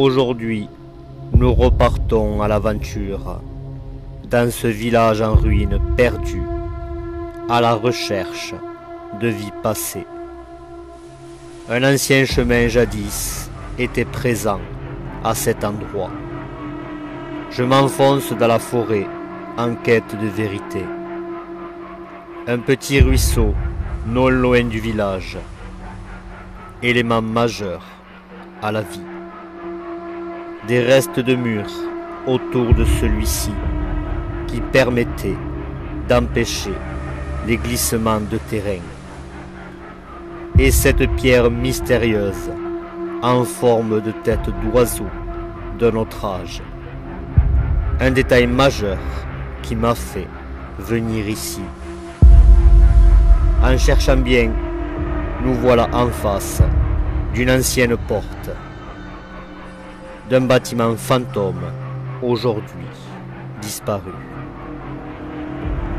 Aujourd'hui, nous repartons à l'aventure, dans ce village en ruine perdu, à la recherche de vie passée. Un ancien chemin jadis était présent à cet endroit. Je m'enfonce dans la forêt en quête de vérité. Un petit ruisseau non loin du village, élément majeur à la vie. Des restes de murs autour de celui-ci qui permettaient d'empêcher les glissements de terrain. Et cette pierre mystérieuse en forme de tête d'oiseau de notre âge. Un détail majeur qui m'a fait venir ici. En cherchant bien, nous voilà en face d'une ancienne porte, d'un bâtiment fantôme, aujourd'hui disparu.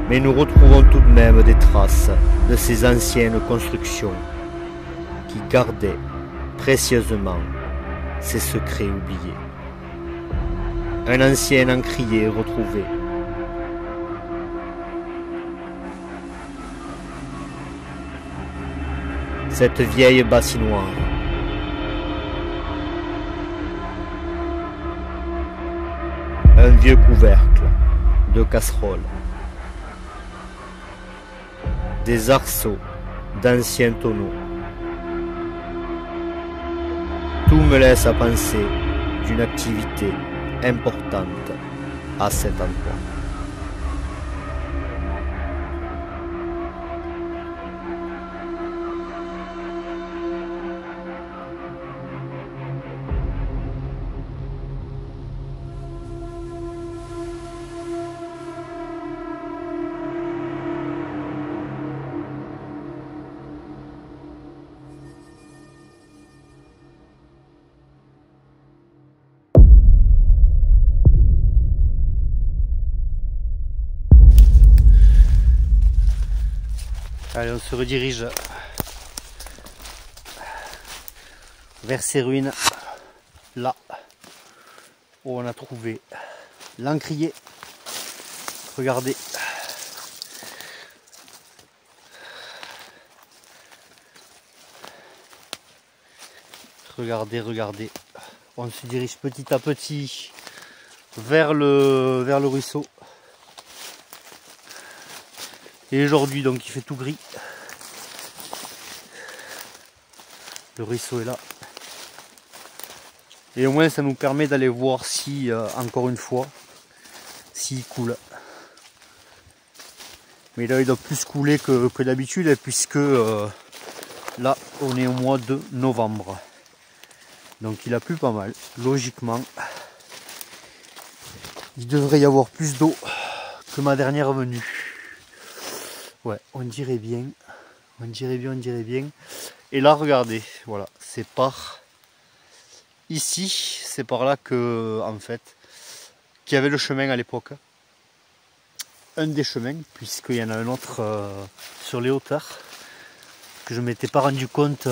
Mais nous retrouvons tout de même des traces de ces anciennes constructions qui gardaient précieusement ces secrets oubliés. Un ancien encrier retrouvé. Cette vieille bassinoire. Un vieux couvercle de casserole. Des arceaux d'anciens tonneaux. Tout me laisse à penser d'une activité importante à cet endroit. Allez, on se redirige vers ces ruines, là où on a trouvé l'encrier. Regardez. Regardez. On se dirige petit à petit vers le ruisseau. Et aujourd'hui, donc, il fait tout gris. Le ruisseau est là. Et au moins, ça nous permet d'aller voir si, encore une fois, s'il coule. Mais là, il doit plus couler que d'habitude, puisque là, on est au mois de novembre. Donc, il a plu pas mal. Logiquement, il devrait y avoir plus d'eau que ma dernière venue. Ouais, on dirait bien. Et là, regardez, voilà, c'est par ici, c'est par là que, en fait, qu'il y avait le chemin à l'époque. Un des chemins, puisqu'il y en a un autre sur les hauteurs, que je ne m'étais pas rendu compte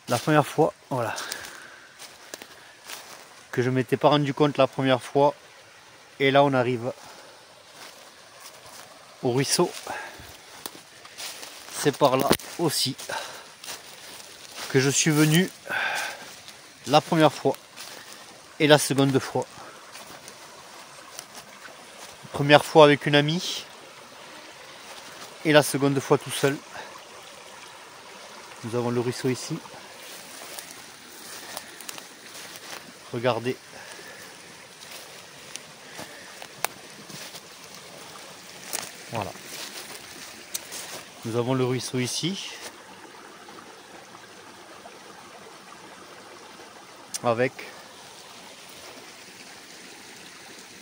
la première fois, voilà. Que je ne m'étais pas rendu compte la première fois. Et là, on arrive au ruisseau. C'est par là aussi que je suis venu la première fois et la seconde fois. Première fois avec une amie et la seconde fois tout seul. Nous avons le ruisseau ici. Regardez. Voilà. Nous avons le ruisseau ici. Avec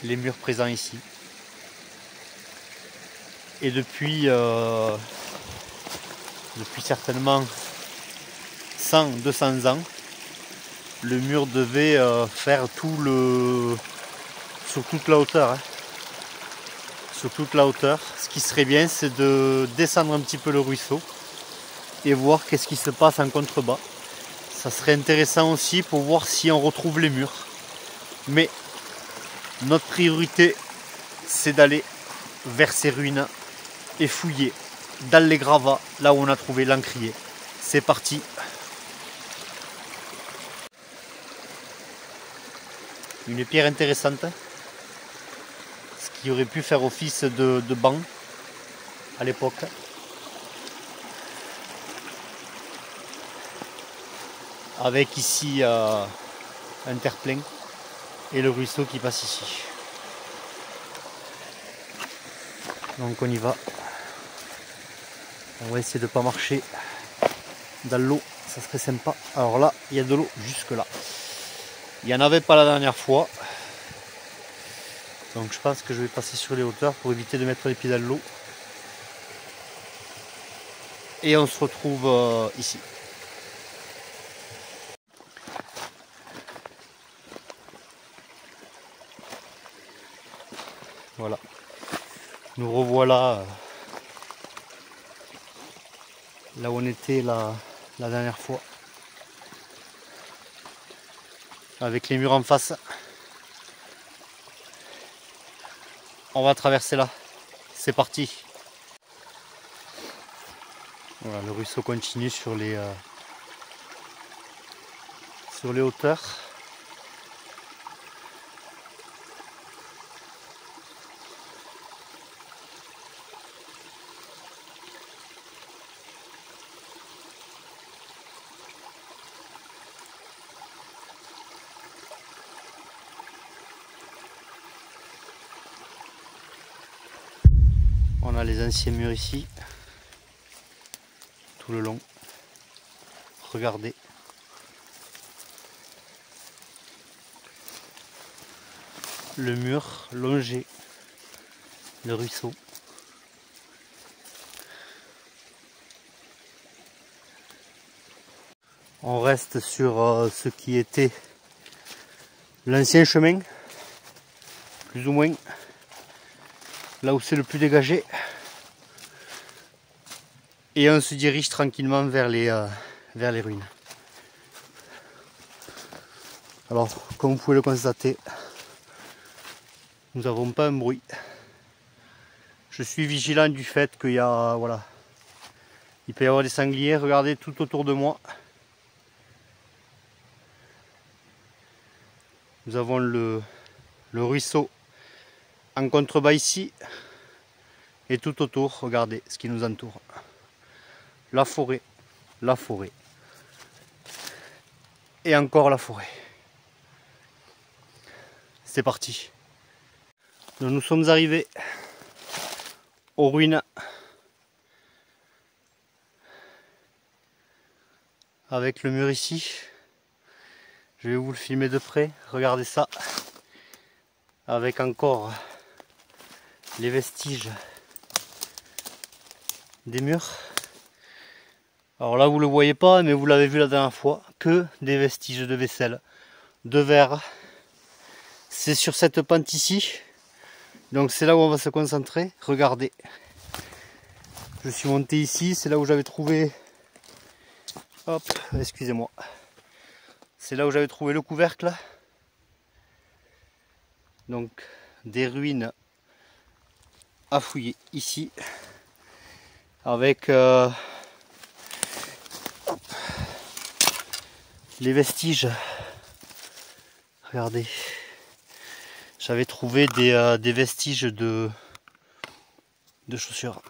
les murs présents ici. Et depuis certainement 100-200 ans, le mur devait faire sur toute la hauteur. Sur toute la hauteur. Ce qui serait bien, c'est de descendre un petit peu le ruisseau et voir qu'est-ce qui se passe en contrebas. Ça serait intéressant aussi pour voir si on retrouve les murs. Mais notre priorité, c'est d'aller vers ces ruines et fouiller dans les gravats, là où on a trouvé l'encrier. C'est parti. Une pierre intéressante, ce qui aurait pu faire office de banc à l'époque. Avec ici un terre-plein et le ruisseau qui passe ici. Donc on y va. On va essayer de ne pas marcher dans l'eau, ça serait sympa. Alors là, il y a de l'eau jusque là. Il n'y en avait pas la dernière fois. Donc je pense que je vais passer sur les hauteurs pour éviter de mettre les pieds dans l'eau. Et on se retrouve ici. Voilà. Nous revoilà là où on était la dernière fois. Avec les murs en face. On va traverser là. C'est parti. Voilà, le ruisseau continue sur les hauteurs. On a les anciens murs ici, tout le long. Regardez. Le mur longé, le ruisseau. On reste sur ce qui était l'ancien chemin, plus ou moins. Là où c'est le plus dégagé, et on se dirige tranquillement vers les ruines. Alors, comme vous pouvez le constater, nous n'avons pas un bruit. Je suis vigilant du fait qu'il y a, voilà, il peut y avoir des sangliers. Regardez tout autour de moi. Nous avons le ruisseau en contrebas ici, et tout autour, regardez ce qui nous entoure. La forêt, et encore la forêt. C'est parti. Nous sommes arrivés aux ruines avec le mur ici. Je vais vous le filmer de près, regardez ça, avec encore les vestiges des murs. Alors là vous le voyez pas, mais vous l'avez vu la dernière fois, que des vestiges de vaisselle, de verre. C'est sur cette pente ici, donc c'est là où on va se concentrer. Regardez, je suis monté ici, c'est là où j'avais trouvé, hop, excusez-moi, c'est là où j'avais trouvé le couvercle. Donc des ruines à fouiller ici, avec les vestiges. Regardez, j'avais trouvé des vestiges de chaussures,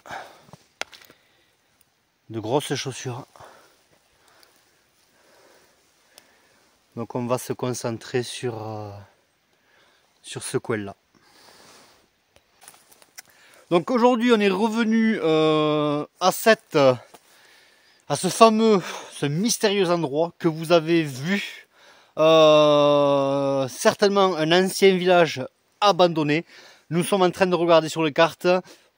de grosses chaussures. Donc on va se concentrer sur ce coin là. Donc aujourd'hui on est revenu à ce mystérieux endroit que vous avez vu, certainement un ancien village abandonné. Nous sommes en train de regarder sur les cartes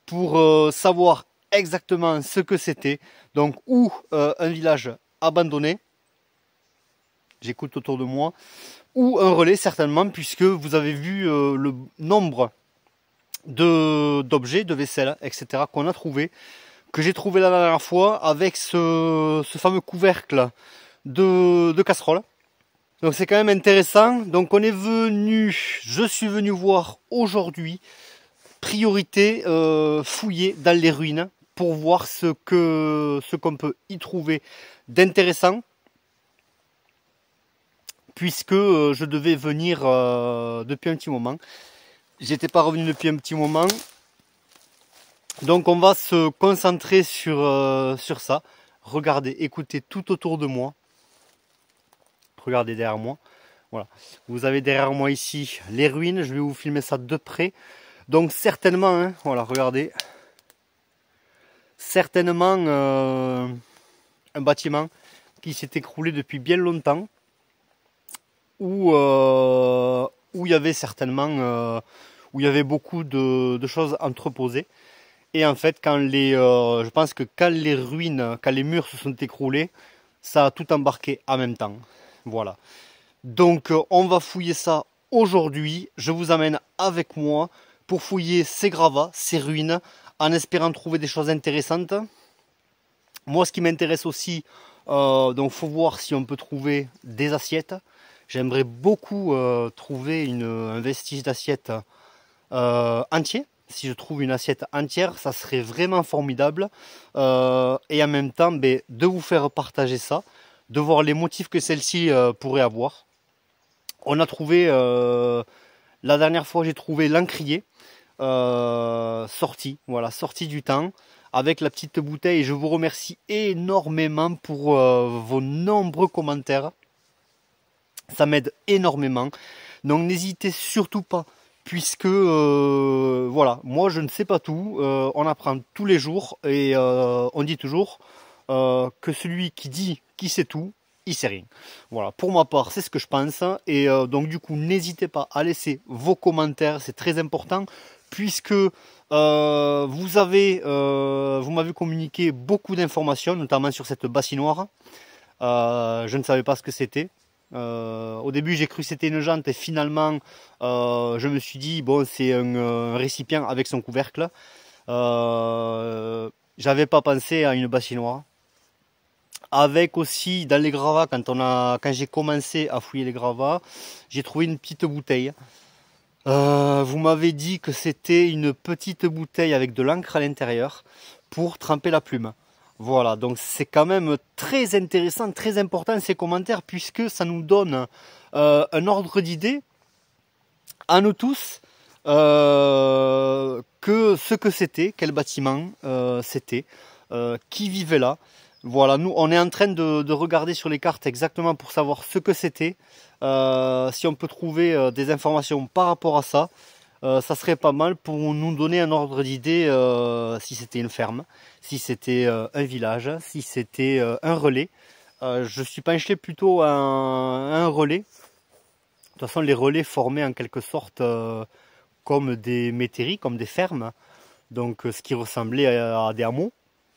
pour savoir exactement ce que c'était. Donc ou un village abandonné, j'écoute autour de moi, ou un relais certainement, puisque vous avez vu le nombre d'objets, de vaisselle, etc. qu'on a trouvé, que j'ai trouvé la dernière fois, avec ce fameux couvercle de casseroles. Donc c'est quand même intéressant. Donc je suis venu voir aujourd'hui, priorité fouiller dans les ruines pour voir ce qu'on peut y trouver d'intéressant. Puisque je devais venir depuis un petit moment. J'étais pas revenu depuis un petit moment. Donc on va se concentrer sur ça. Regardez, écoutez tout autour de moi. Regardez derrière moi. Voilà. Vous avez derrière moi ici les ruines. Je vais vous filmer ça de près. Donc certainement, hein, voilà, regardez. Certainement un bâtiment qui s'est écroulé depuis bien longtemps. Où il y avait certainement où il y avait beaucoup de choses entreposées. Et en fait, je pense que quand les ruines, quand les murs se sont écroulés, ça a tout embarqué en même temps. Voilà. Donc on va fouiller ça aujourd'hui. Je vous amène avec moi pour fouiller ces gravats, ces ruines, en espérant trouver des choses intéressantes. Moi, ce qui m'intéresse aussi, donc faut voir si on peut trouver des assiettes. J'aimerais beaucoup trouver un vestige d'assiette entier. Si je trouve une assiette entière, ça serait vraiment formidable. Et en même temps, de vous faire partager ça, de voir les motifs que celle-ci pourrait avoir. On a trouvé, la dernière fois, j'ai trouvé l'encrier sorti du temps, avec la petite bouteille. Et je vous remercie énormément pour vos nombreux commentaires. Ça m'aide énormément. Donc n'hésitez surtout pas, puisque voilà, moi je ne sais pas tout. On apprend tous les jours et on dit toujours que celui qui dit qu'il sait tout, il sait rien. Voilà, pour ma part, c'est ce que je pense. Et donc du coup, n'hésitez pas à laisser vos commentaires, c'est très important, puisque vous m'avez communiqué beaucoup d'informations, notamment sur cette bassinoire. Je ne savais pas ce que c'était. Au début j'ai cru que c'était une jante et finalement je me suis dit bon, c'est un récipient avec son couvercle. J'avais pas pensé à une bassinoire. Avec aussi dans les gravats, quand j'ai commencé à fouiller les gravats, j'ai trouvé une petite bouteille. Vous m'avez dit que c'était une petite bouteille avec de l'encre à l'intérieur pour tremper la plume. Voilà, donc c'est quand même très intéressant, très important ces commentaires, puisque ça nous donne un ordre d'idée à nous tous que ce que c'était, quel bâtiment c'était, qui vivait là. Voilà, nous on est en train de regarder sur les cartes exactement pour savoir ce que c'était. Si on peut trouver des informations par rapport à ça, ça serait pas mal pour nous donner un ordre d'idée si c'était une ferme, si c'était un village, si c'était un relais. Je suis penché plutôt à un relais. De toute façon, les relais formaient en quelque sorte comme des métairies, comme des fermes. Donc ce qui ressemblait à des hameaux.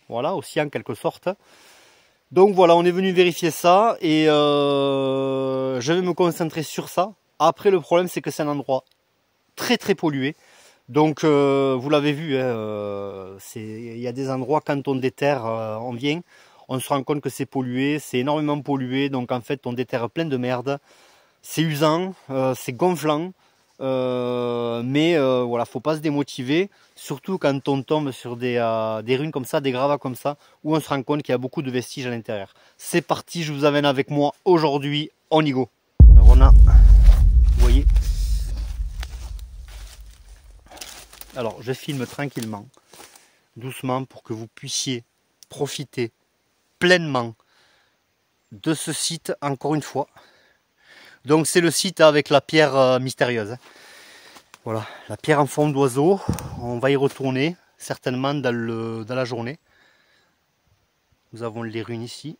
Voilà, aussi en quelque sorte. Donc voilà, on est venu vérifier ça et je vais me concentrer sur ça. Après, le problème, c'est que c'est un endroit très pollué. Donc vous l'avez vu, hein, il y a des endroits, quand on déterre, on vient, on se rend compte que c'est pollué, c'est énormément pollué. Donc en fait, on déterre plein de merde. C'est usant, c'est gonflant. Mais voilà, faut pas se démotiver, surtout quand on tombe sur des ruines comme ça, des gravats comme ça, où on se rend compte qu'il y a beaucoup de vestiges à l'intérieur. C'est parti, je vous amène avec moi aujourd'hui, on y go. Alors on a, vous voyez, alors je filme tranquillement, doucement, pour que vous puissiez profiter pleinement de ce site encore une fois. Donc c'est le site avec la pierre mystérieuse. Voilà, la pierre en forme d'oiseau. On va y retourner certainement dans la journée. Nous avons les ruines ici.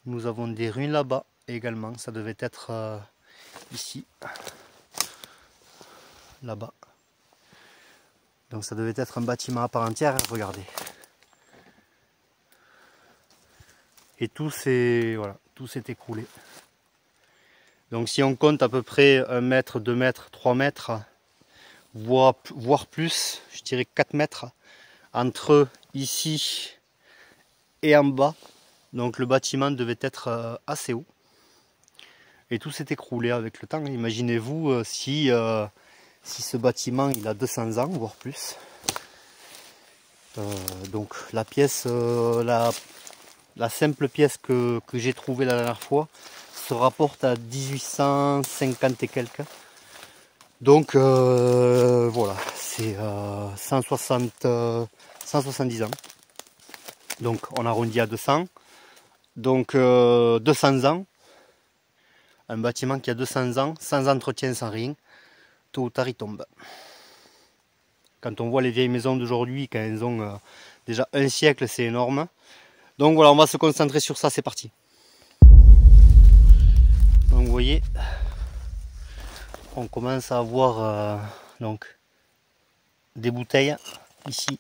Nous avons des ruines là-bas également. Ça devait être ici. Là-bas. Donc ça devait être un bâtiment à part entière. Regardez. Et tout s'est écroulé. Donc si on compte à peu près 1 mètre, 2 mètres, 3 mètres, voire plus, je dirais 4 mètres, entre ici et en bas, Donc le bâtiment devait être assez haut. Et tout s'est écroulé avec le temps. Imaginez-vous si ce bâtiment il a 200 ans, voire plus. Donc la pièce, la simple pièce que j'ai trouvée la dernière fois se rapporte à 1850 et quelques. Donc voilà, c'est 170 ans. Donc on arrondit à 200. Donc 200 ans. Un bâtiment qui a 200 ans, sans entretien, sans rien, tôt ou tard il tombe. Quand on voit les vieilles maisons d'aujourd'hui, quand elles ont déjà un siècle, c'est énorme. Donc voilà, on va se concentrer sur ça, c'est parti. Donc vous voyez, on commence à avoir donc des bouteilles ici.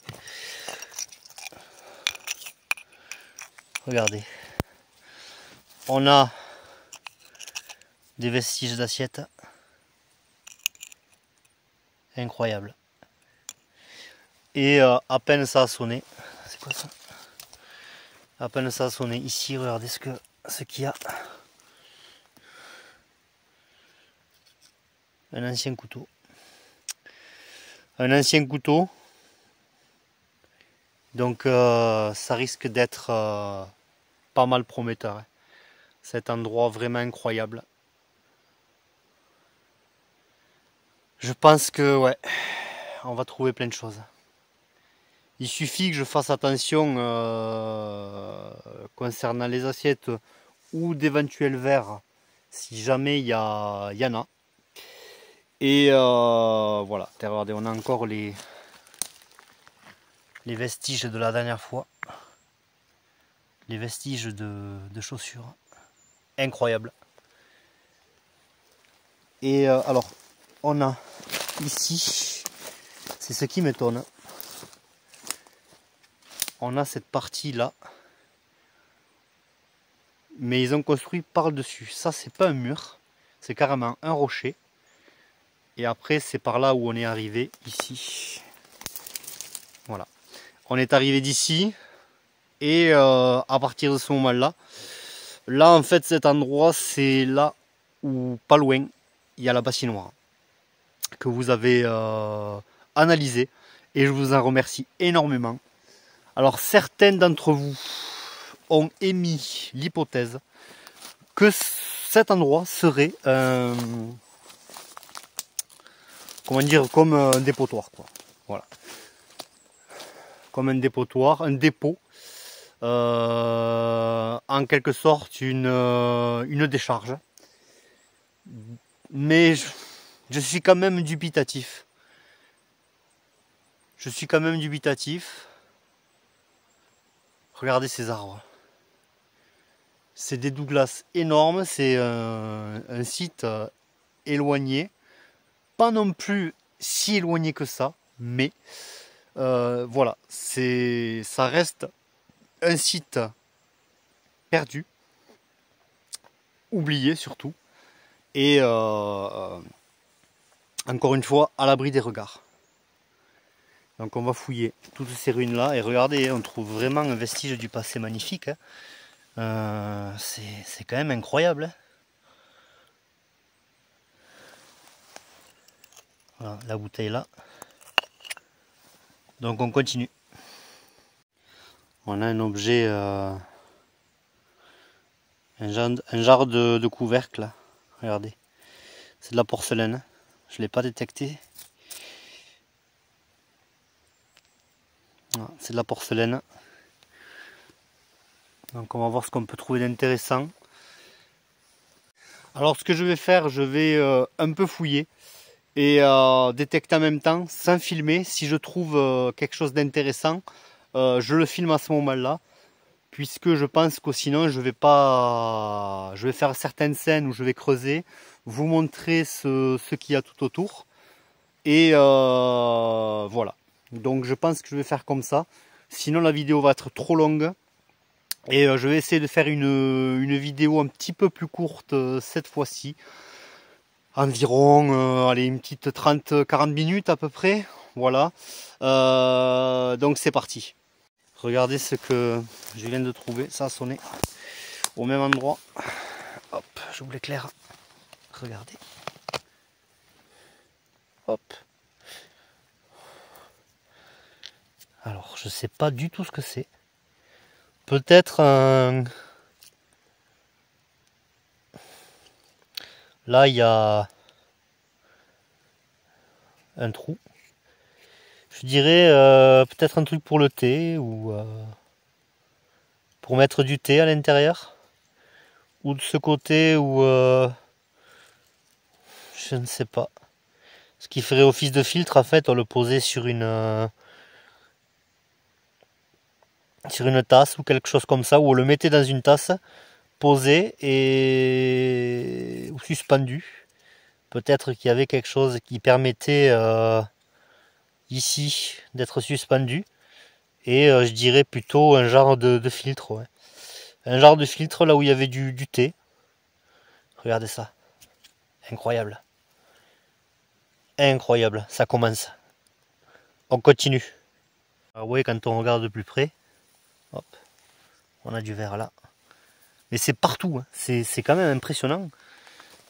Regardez, on a des vestiges d'assiettes. Incroyable. Et à peine ça a sonné. C'est quoi ça? À peine ça a sonné. Ici, regardez ce qu'il y a. Un ancien couteau. Un ancien couteau. Donc ça risque d'être pas mal prometteur. Cet endroit vraiment incroyable. Je pense que ouais, on va trouver plein de choses. Il suffit que je fasse attention concernant les assiettes ou d'éventuels verres, si jamais il y en a. Et voilà, regardez, on a encore les vestiges de la dernière fois. Les vestiges de chaussures. Incroyable. Et alors, on a ici, c'est ce qui m'étonne, on a cette partie là, mais ils ont construit par-dessus. Ça, c'est pas un mur, c'est carrément un rocher. Et après, c'est par là où on est arrivé, ici. Voilà. On est arrivé d'ici, et à partir de ce moment-là, là, en fait, cet endroit, c'est là où, pas loin, il y a la bassinoire que vous avez analysé, et je vous en remercie énormément. Alors certains d'entre vous ont émis l'hypothèse que cet endroit serait comment dire, comme un dépotoir, quoi. Voilà, comme un dépotoir, un dépôt, en quelque sorte une décharge. Mais je suis quand même dubitatif. Je suis quand même dubitatif. Regardez ces arbres. C'est des Douglas énormes. C'est un site éloigné. Pas non plus si éloigné que ça. Mais voilà. Ça reste un site perdu. Oublié surtout. Et encore une fois, à l'abri des regards. Donc on va fouiller toutes ces ruines là et regardez, on trouve vraiment un vestige du passé magnifique. C'est quand même incroyable. Voilà, la bouteille là. Donc on continue. On a un objet, un genre de couvercle là. Regardez, c'est de la porcelaine. Je ne l'ai pas détecté. C'est de la porcelaine. Donc on va voir ce qu'on peut trouver d'intéressant. Alors ce que je vais faire, je vais un peu fouiller et détecter en même temps, sans filmer. Si je trouve quelque chose d'intéressant, je le filme à ce moment-là. Puisque je pense que sinon je vais faire certaines scènes où je vais creuser, vous montrer ce qu'il y a tout autour. Et voilà. Donc je pense que je vais faire comme ça. Sinon la vidéo va être trop longue. Et je vais essayer de faire une vidéo un petit peu plus courte cette fois-ci. Environ allez, une petite 30-40 minutes à peu près. Voilà. Donc c'est parti. Regardez ce que je viens de trouver, ça a sonné au même endroit. Hop, je vous l'éclaire. Regardez. Hop. Alors, je sais pas du tout ce que c'est. Peut-être un... Là, il y a un trou. Je dirais peut-être un truc pour le thé ou pour mettre du thé à l'intérieur. Ou de ce côté où je ne sais pas. Ce qui ferait office de filtre, en fait, on le posait sur une tasse ou quelque chose comme ça, ou on le mettait dans une tasse, posé ou suspendu. Peut-être qu'il y avait quelque chose qui permettait ici d'être suspendu. Et je dirais plutôt un genre de filtre. Ouais. Un genre de filtre là où il y avait du thé. Regardez ça. Incroyable. Incroyable. Ça commence. On continue. Ah ouais, quand on regarde de plus près, hop, on a du verre là. Mais c'est partout. Hein. C'est quand même impressionnant.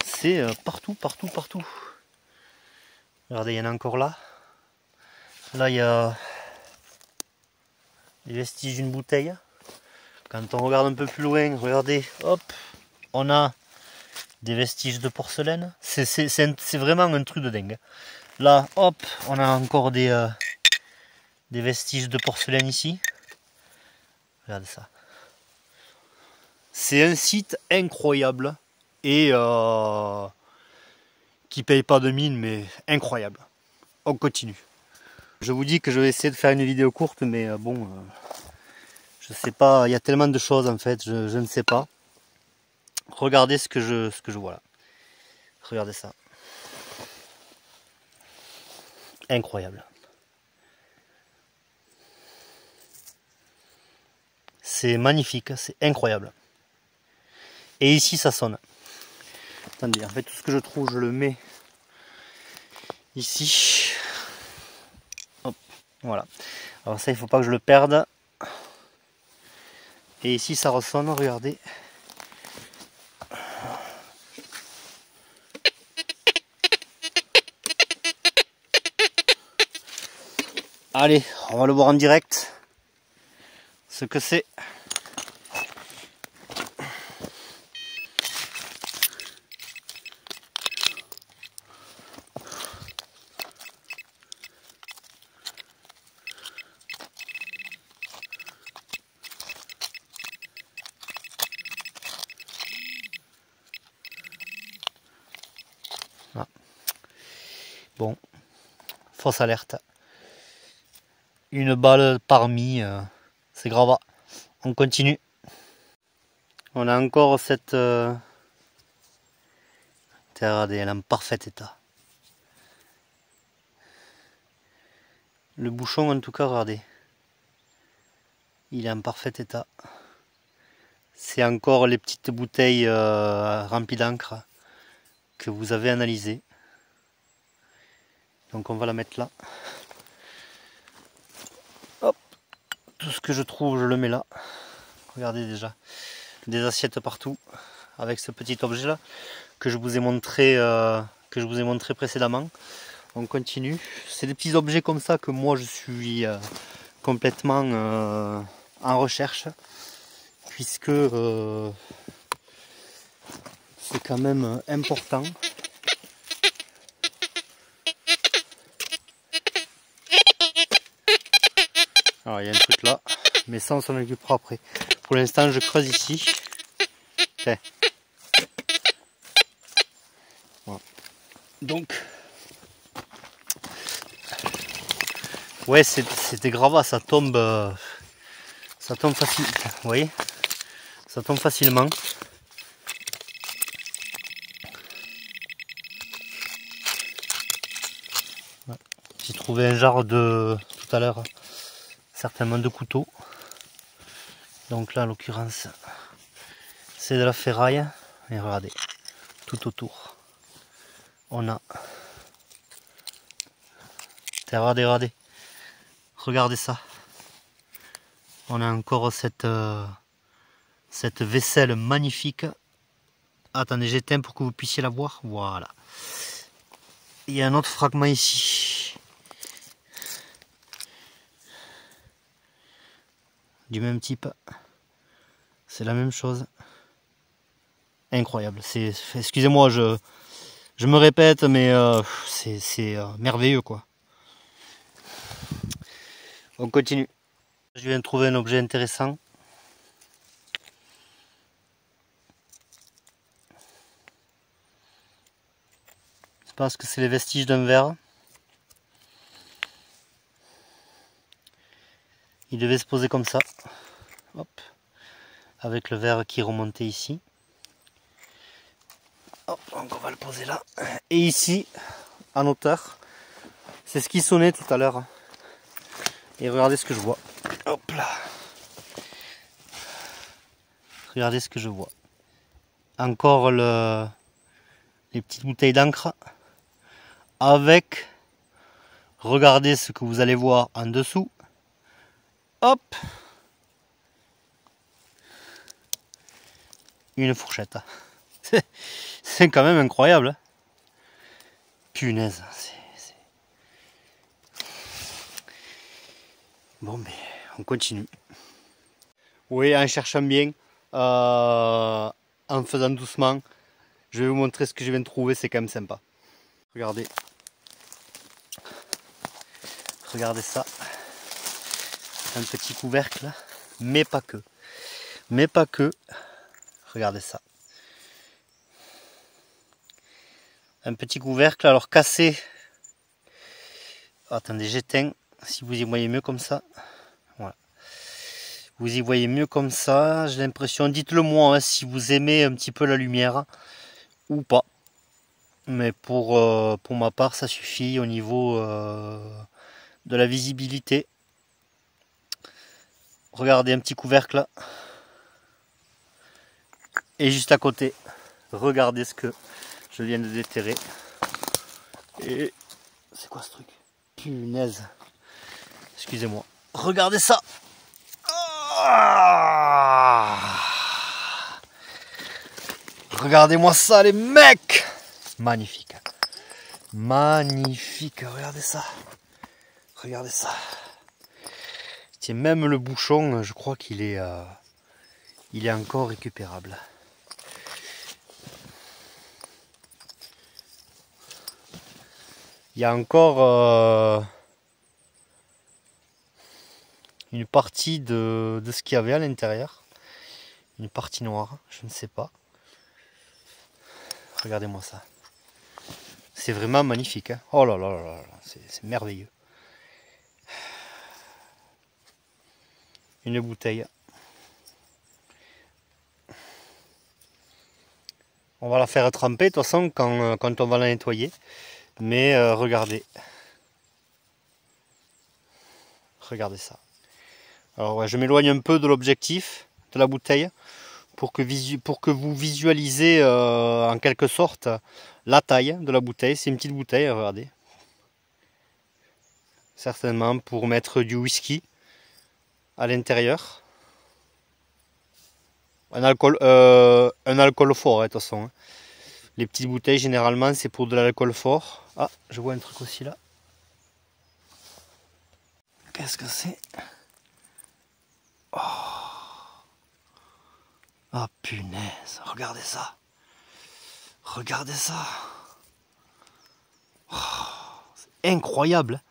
C'est partout, partout, partout. Regardez, il y en a encore là. Là, il y a les vestiges d'une bouteille. Quand on regarde un peu plus loin, regardez, hop, on a des vestiges de porcelaine. C'est vraiment un truc de dingue. Là, hop, on a encore des vestiges de porcelaine ici. Regardez ça. C'est un site incroyable et qui paye pas de mine, mais incroyable. On continue. Je vous dis que je vais essayer de faire une vidéo courte, mais bon, je sais pas, il y a tellement de choses en fait, je ne sais pas. Regardez ce que je vois là. Regardez ça. Incroyable. C'est magnifique, c'est incroyable. Et ici ça sonne. Attendez, en fait tout ce que je trouve, je le mets ici. Hop, voilà. Alors ça, il faut pas que je le perde. Et ici ça ressonne, regardez. Allez, on va le voir en direct. Ce que c'est. Ah. Bon, fausse alerte. Une balle parmi, c'est grave. On continue. On a encore cette regardez, elle est en parfait état. Le bouchon en tout cas, regardez. Il est en parfait état. C'est encore les petites bouteilles remplies d'encre que vous avez analysées. Donc on va la mettre là. Hop. Tout ce que je trouve, je le mets là. Regardez déjà. Des assiettes partout. Avec ce petit objet là que je vous ai montré précédemment. On continue. C'est des petits objets comme ça que moi je suis complètement en recherche. Puisque c'est quand même important. Alors il y a un truc là, mais ça on s'en occupera après. Pour l'instant je creuse ici. Tiens. Voilà. Donc, ouais, c'est des gravats, ça tombe facile. Vous voyez, ça tombe facilement. J'ai trouvé un genre de tout à l'heure, certainement de couteau. Donc là, en l'occurrence, c'est de la ferraille. Et regardez, tout autour, on a. Regardez, regardez ça. On a encore cette vaisselle magnifique. Attendez, j'éteins pour que vous puissiez la voir. Voilà. Il y a un autre fragment ici. Du même type. C'est la même chose. Incroyable. Excusez-moi, je me répète, mais c'est merveilleux, quoi. On continue. Je viens de trouver un objet intéressant. Je pense que c'est les vestiges d'un verre. Il devait se poser comme ça. Hop. Avec le verre qui remontait ici. Hop, donc on va le poser là. Et ici, en hauteur, c'est ce qui sonnait tout à l'heure. Et regardez ce que je vois. Hop là. Regardez ce que je vois. Encore les petites bouteilles d'encre. Avec, regardez ce que vous allez voir en dessous. Hop. Une fourchette. C'est quand même incroyable. Punaise. Bon, mais on continue. Oui, en cherchant bien, en faisant doucement, je vais vous montrer ce que je viens de trouver. C'est quand même sympa. Regardez. Regardez ça. Un petit couvercle. Mais pas que. Mais pas que. Regardez ça. Un petit couvercle, alors cassé. Attendez, j'éteins. Si vous y voyez mieux comme ça. Voilà. Vous y voyez mieux comme ça. J'ai l'impression, dites-le moi, hein, si vous aimez un petit peu la lumière ou pas. Mais pour ma part, ça suffit au niveau de la visibilité. Regardez, un petit couvercle là. Et juste à côté, regardez ce que je viens de déterrer. Et c'est quoi ce truc? Punaise. Excusez-moi. Regardez ça. Ah, regardez-moi ça les mecs. Magnifique. Magnifique. Regardez ça. Regardez ça. Tiens, même le bouchon, je crois qu'il est encore récupérable. Il y a encore une partie de ce qu'il y avait à l'intérieur. Une partie noire, je ne sais pas. Regardez-moi ça. C'est vraiment magnifique. Hein. Oh là là là là, c'est merveilleux. Une bouteille. On va la faire tremper de toute façon quand on va la nettoyer. Mais regardez. Regardez ça. Alors ouais, je m'éloigne un peu de l'objectif de la bouteille pour que vous visualisez en quelque sorte la taille de la bouteille. C'est une petite bouteille, regardez. Certainement pour mettre du whisky à l'intérieur. Un alcool fort, hein, de toute façon. Hein. Les petites bouteilles, généralement, c'est pour de l'alcool fort. Ah, je vois un truc aussi là. Qu'est-ce que c'est? Oh. Ah, punaise, regardez ça. Regardez ça. Oh, c'est incroyable.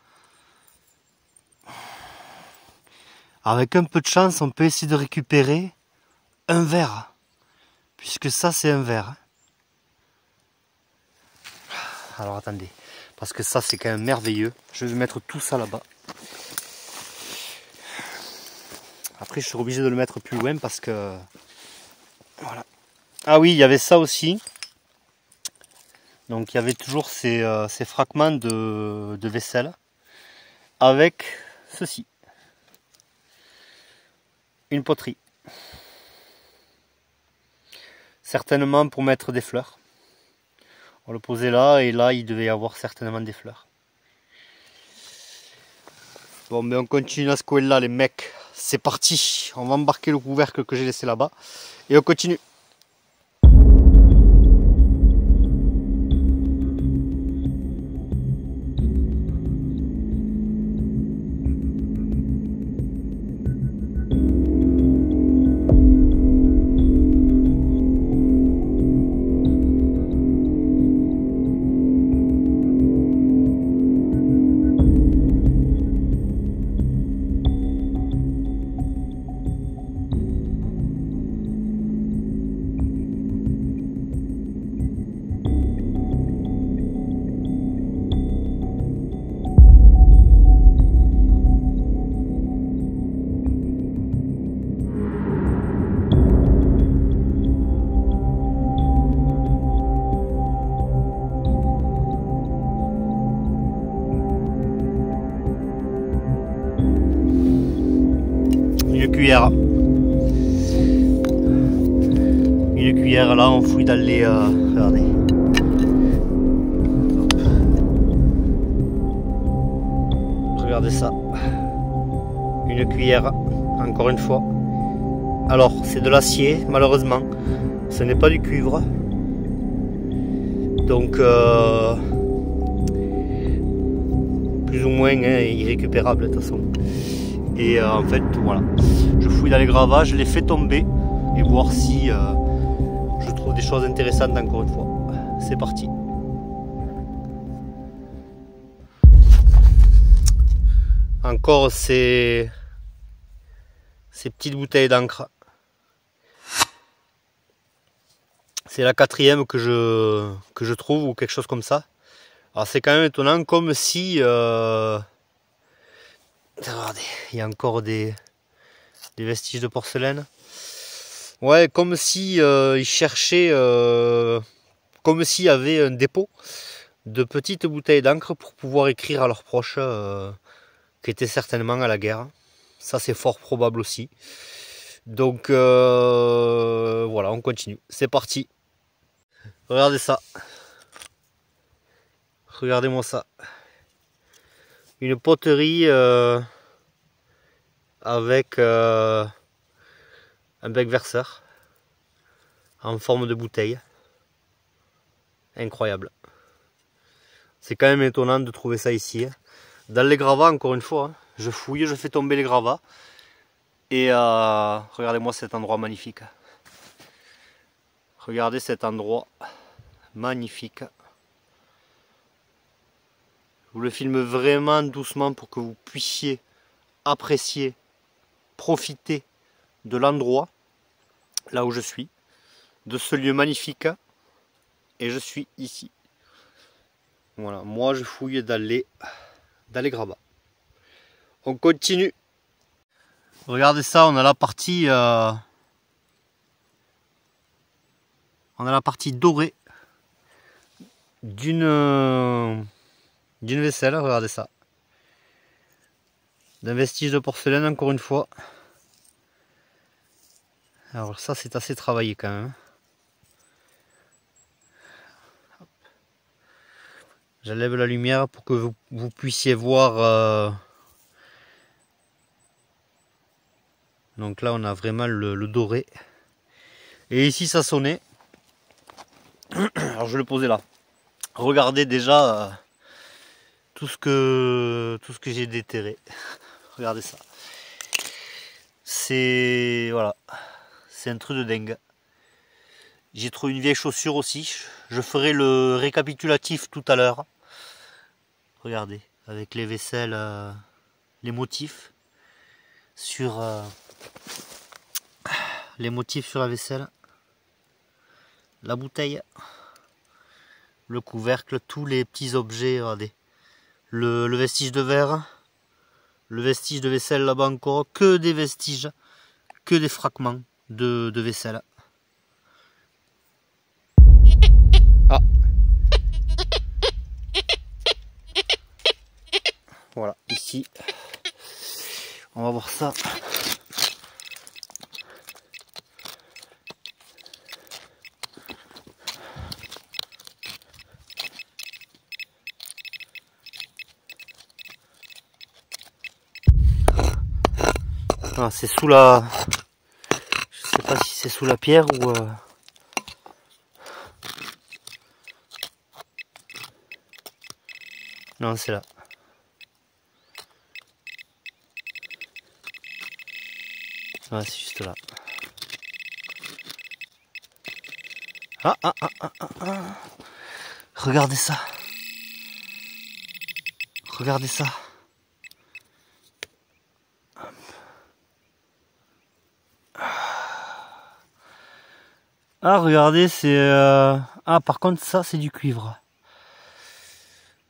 Avec un peu de chance, on peut essayer de récupérer un verre. Puisque ça, c'est un verre. Alors attendez, parce que ça c'est quand même merveilleux. Je vais mettre tout ça là-bas. Après je suis obligé de le mettre plus loin parce que... Voilà. Ah oui, il y avait ça aussi. Donc il y avait toujours ces fragments de vaisselle. Avec ceci. Une poterie. Certainement pour mettre des fleurs. On le posait là et là il devait y avoir certainement des fleurs. Bon mais on continue à secouer là les mecs. C'est parti, on va embarquer le couvercle que j'ai laissé là-bas et on continue. Une cuillère là, on fouille dans les... regardez. Regardez ça. Une cuillère, encore une fois. Alors, c'est de l'acier, malheureusement. Ce n'est pas du cuivre. Donc, plus ou moins irrécupérable de toute façon. Et en fait, voilà. Je fouille dans les gravats, je les fais tomber et voir si je trouve des choses intéressantes encore une fois. C'est parti. Encore ces petites bouteilles d'encre. C'est la 4e que je trouve ou quelque chose comme ça. Alors c'est quand même étonnant, comme si regardez, il y a encore des vestiges de porcelaine. Ouais, comme si ils cherchaient, comme s'il y avait un dépôt de petites bouteilles d'encre pour pouvoir écrire à leurs proches qui étaient certainement à la guerre. Ça c'est fort probable aussi. Donc voilà, on continue. C'est parti. Regardez ça. Regardez-moi ça. Une poterie avec un bec verseur en forme de bouteille. Incroyable. C'est quand même étonnant de trouver ça ici. Dans les gravats, encore une fois, je fouille, je fais tomber les gravats. Et regardez-moi cet endroit magnifique. Regardez cet endroit magnifique. Je vous le filme vraiment doucement pour que vous puissiez apprécier, profiter de l'endroit, là où je suis, de ce lieu magnifique. Et je suis ici. Voilà, moi je fouille dans les gravats. On continue. Regardez ça, on a la partie dorée d'une vaisselle, regardez ça. D'un vestige de porcelaine, encore une fois. Alors ça c'est assez travaillé quand même. J'enlève la lumière pour que vous puissiez voir. Donc là on a vraiment le doré. Et ici ça sonnait. Alors je vais le poser là. Regardez déjà tout ce que j'ai déterré. Regardez ça. C'est voilà. C'est un truc de dingue. J'ai trouvé une vieille chaussure aussi. Je ferai le récapitulatif tout à l'heure. Regardez, avec les vaisselles, les motifs sur la vaisselle, la bouteille, le couvercle, tous les petits objets. Regardez, le vestige de verre, le vestige de vaisselle là-bas encore, que des vestiges, que des fragments de vaisselle. Ah. Voilà, ici, on va voir ça. Ah, c'est sous la... Je sais pas si c'est sous la pierre ou... Non, c'est là. Ouais, c'est juste là. Ah, ah, ah, ah, ah, ah. Regardez ça. Regardez ça. Ah, regardez, c'est... Ah, par contre, ça, c'est du cuivre.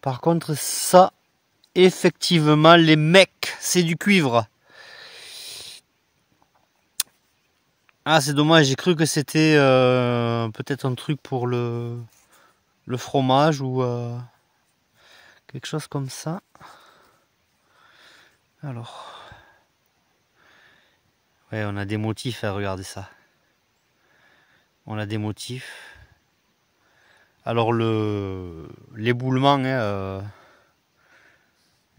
Par contre, ça, effectivement, les mecs, c'est du cuivre. Ah, c'est dommage, j'ai cru que c'était peut-être un truc pour le fromage ou quelque chose comme ça. Alors... Ouais, on a des motifs, hein, regardez ça. On a des motifs. Alors l'éboulement, hein,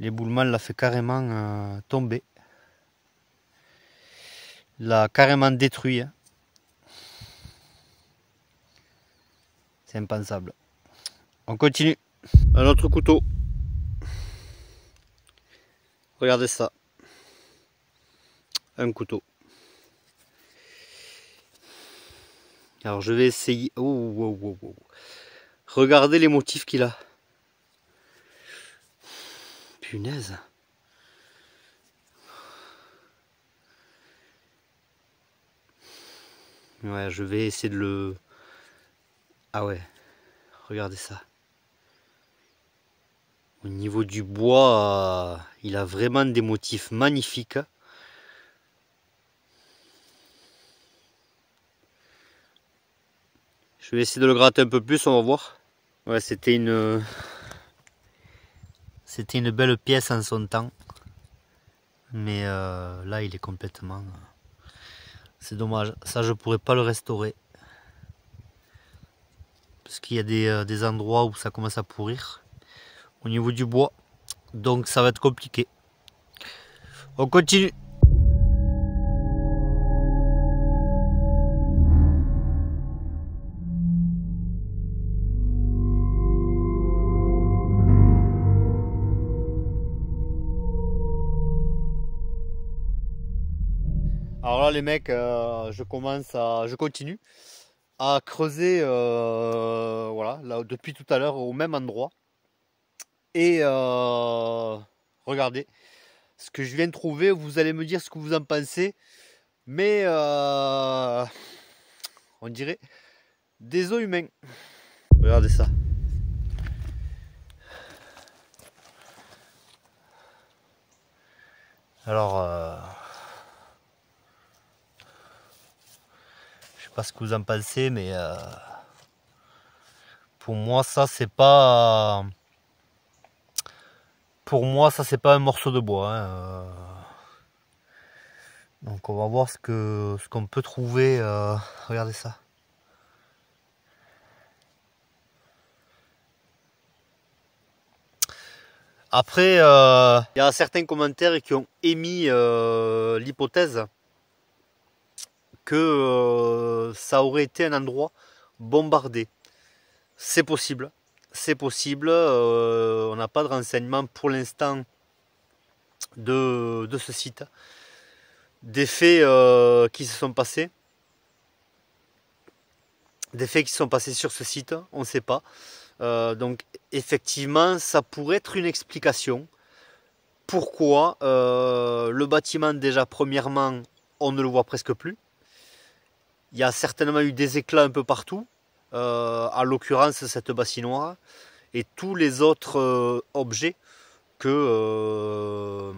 l'éboulement l'a fait carrément tomber. L'a carrément détruit. Hein. C'est impensable. On continue. Un autre couteau. Regardez ça. Un couteau. Alors je vais essayer. Oh, oh, oh, oh. Regardez les motifs qu'il a. Punaise. Ouais, je vais essayer de le... Ah ouais, regardez ça. Au niveau du bois, il a vraiment des motifs magnifiques. Je vais essayer de le gratter un peu plus, on va voir. Ouais, c'était une belle pièce en son temps. Mais là, il est complètement... C'est dommage. Ça, je pourrais pas le restaurer. Parce qu'il y a des endroits où ça commence à pourrir. Au niveau du bois. Donc, ça va être compliqué. On continue. Alors là les mecs, je continue à creuser voilà, là, depuis tout à l'heure au même endroit. Et regardez ce que je viens de trouver, vous allez me dire ce que vous en pensez. Mais on dirait des os humains. Regardez ça. Alors je sais pas ce que vous en pensez, mais pour moi ça c'est pas un morceau de bois. Hein. Donc on va voir ce qu'on peut trouver. Regardez ça. Après, il y a certains commentaires qui ont émis l'hypothèse que ça aurait été un endroit bombardé. C'est possible. C'est possible. On n'a pas de renseignements pour l'instant de ce site. Des faits qui se sont passés. Des faits qui sont passés sur ce site, on ne sait pas. Donc effectivement, ça pourrait être une explication. Pourquoi le bâtiment, déjà premièrement, on ne le voit presque plus. Il y a certainement eu des éclats un peu partout. En l'occurrence, cette bassinoire. Et tous les autres objets que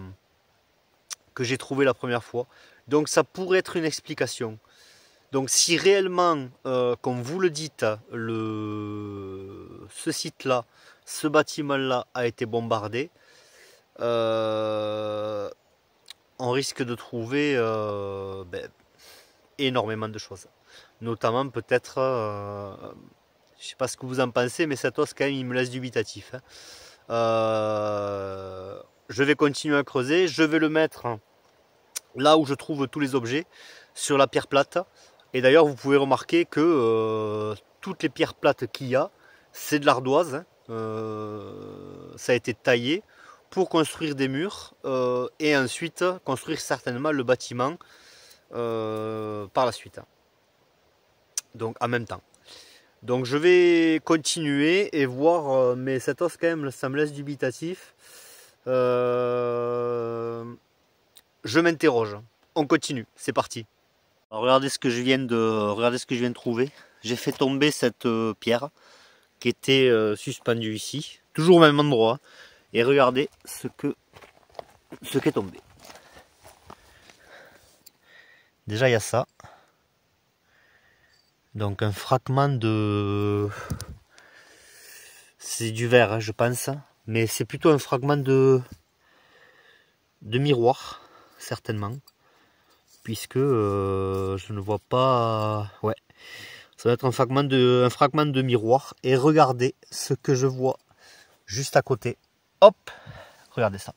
j'ai trouvé la première fois. Donc ça pourrait être une explication. Donc si réellement, comme vous le dites, ce site-là, ce bâtiment-là a été bombardé, on risque de trouver énormément de choses. Notamment peut-être, je ne sais pas ce que vous en pensez, mais cet os quand même il me laisse dubitatif. Hein. Je vais continuer à creuser, je vais le mettre là où je trouve tous les objets, sur la pierre plate. Et d'ailleurs, vous pouvez remarquer que toutes les pierres plates qu'il y a, c'est de l'ardoise. Ça a été taillé pour construire des murs et ensuite construire certainement le bâtiment par la suite. Donc en même temps. Donc je vais continuer et voir, mais cet os quand même, ça me laisse dubitatif. Je m'interroge. On continue, c'est parti. Alors, regardez ce que je viens de trouver. J'ai fait tomber cette pierre qui était suspendue ici, toujours au même endroit. Et regardez ce qui est tombé. Déjà il y a ça. Donc un fragment de... C'est du verre, hein, je pense. Mais c'est plutôt un fragment de miroir, certainement. Puisque je ne vois pas... Ouais. Ça va être un fragment de miroir. Et regardez ce que je vois juste à côté. Hop! Regardez ça.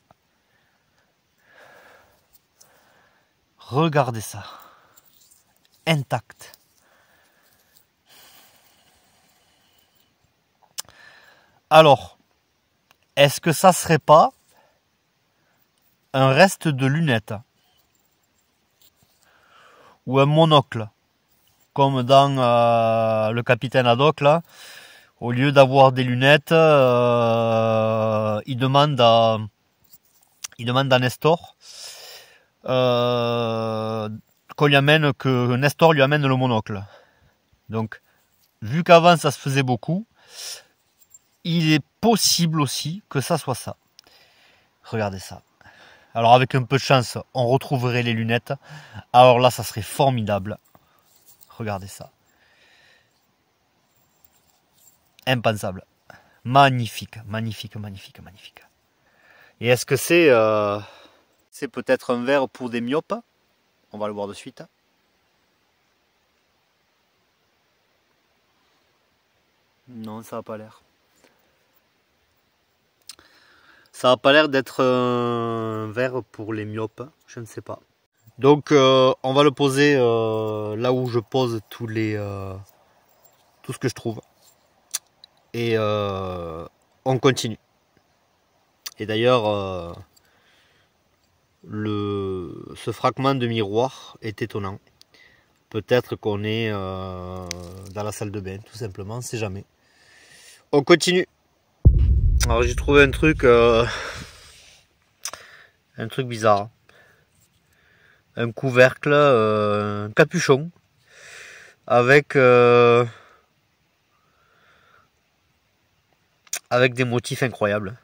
Regardez ça. Intact. Alors, est-ce que ça serait pas un reste de lunettes? Ou un monocle? Comme dans le Capitaine Haddock, là, au lieu d'avoir des lunettes, il demande à Nestor que Nestor lui amène le monocle. Donc, vu qu'avant ça se faisait beaucoup, il est possible aussi que ça soit ça. Regardez ça. Alors avec un peu de chance, on retrouverait les lunettes. Alors là, ça serait formidable. Regardez ça. Impensable. Magnifique, magnifique, magnifique, magnifique. Et est-ce que c'est peut-être un verre pour des myopes? On va le voir de suite. Non, ça n'a pas l'air. Ça n'a pas l'air d'être un verre pour les myopes, je ne sais pas. Donc on va le poser là où je pose tout ce que je trouve. Et on continue. Et d'ailleurs, ce fragment de miroir est étonnant. Peut-être qu'on est dans la salle de bain, tout simplement, on ne sait jamais. On continue. Alors j'ai trouvé un truc bizarre. Un couvercle, un capuchon avec des motifs incroyables,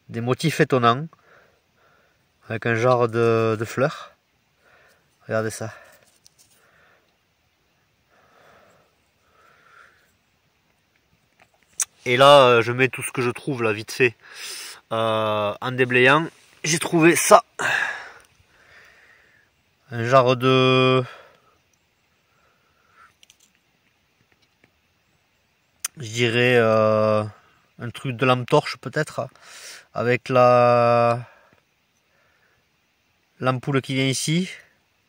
des motifs étonnants, avec un genre de fleurs. Regardez ça. Et là, je mets tout ce que je trouve là vite fait en déblayant. J'ai trouvé ça. Un genre de... Je dirais un truc de lampe torche peut-être. Avec l'ampoule qui vient ici.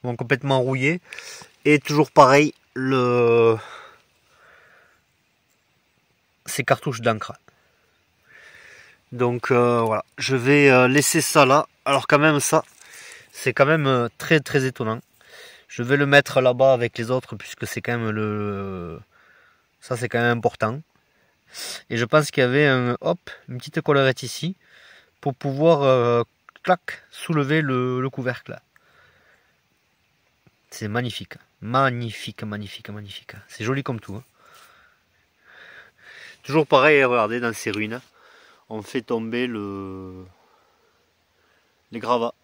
Bon, complètement rouillée. Et toujours pareil, ces cartouches d'encre. Donc voilà, je vais laisser ça là. Alors quand même ça, c'est quand même très très étonnant. Je vais le mettre là-bas avec les autres puisque c'est quand même ça c'est quand même important. Et je pense qu'il y avait une petite collerette ici pour pouvoir clac, soulever le couvercle. C'est magnifique. Magnifique, magnifique, magnifique. C'est joli comme tout. Hein. Toujours pareil, regardez, dans ces ruines, on fait tomber les gravats.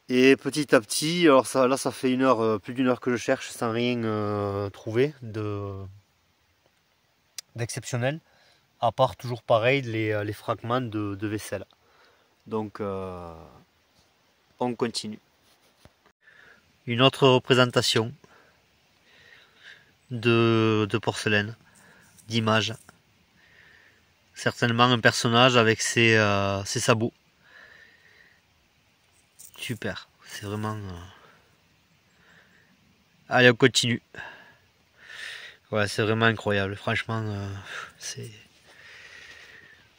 Et petit à petit, alors ça, là ça fait plus d'une heure que je cherche sans rien trouver d'exceptionnel, à part toujours pareil les fragments de vaisselle. Donc on continue. Une autre représentation de porcelaine, d'image. Certainement un personnage avec ses sabots. Super, c'est vraiment... Allez, on continue. Ouais, c'est vraiment incroyable, franchement, c'est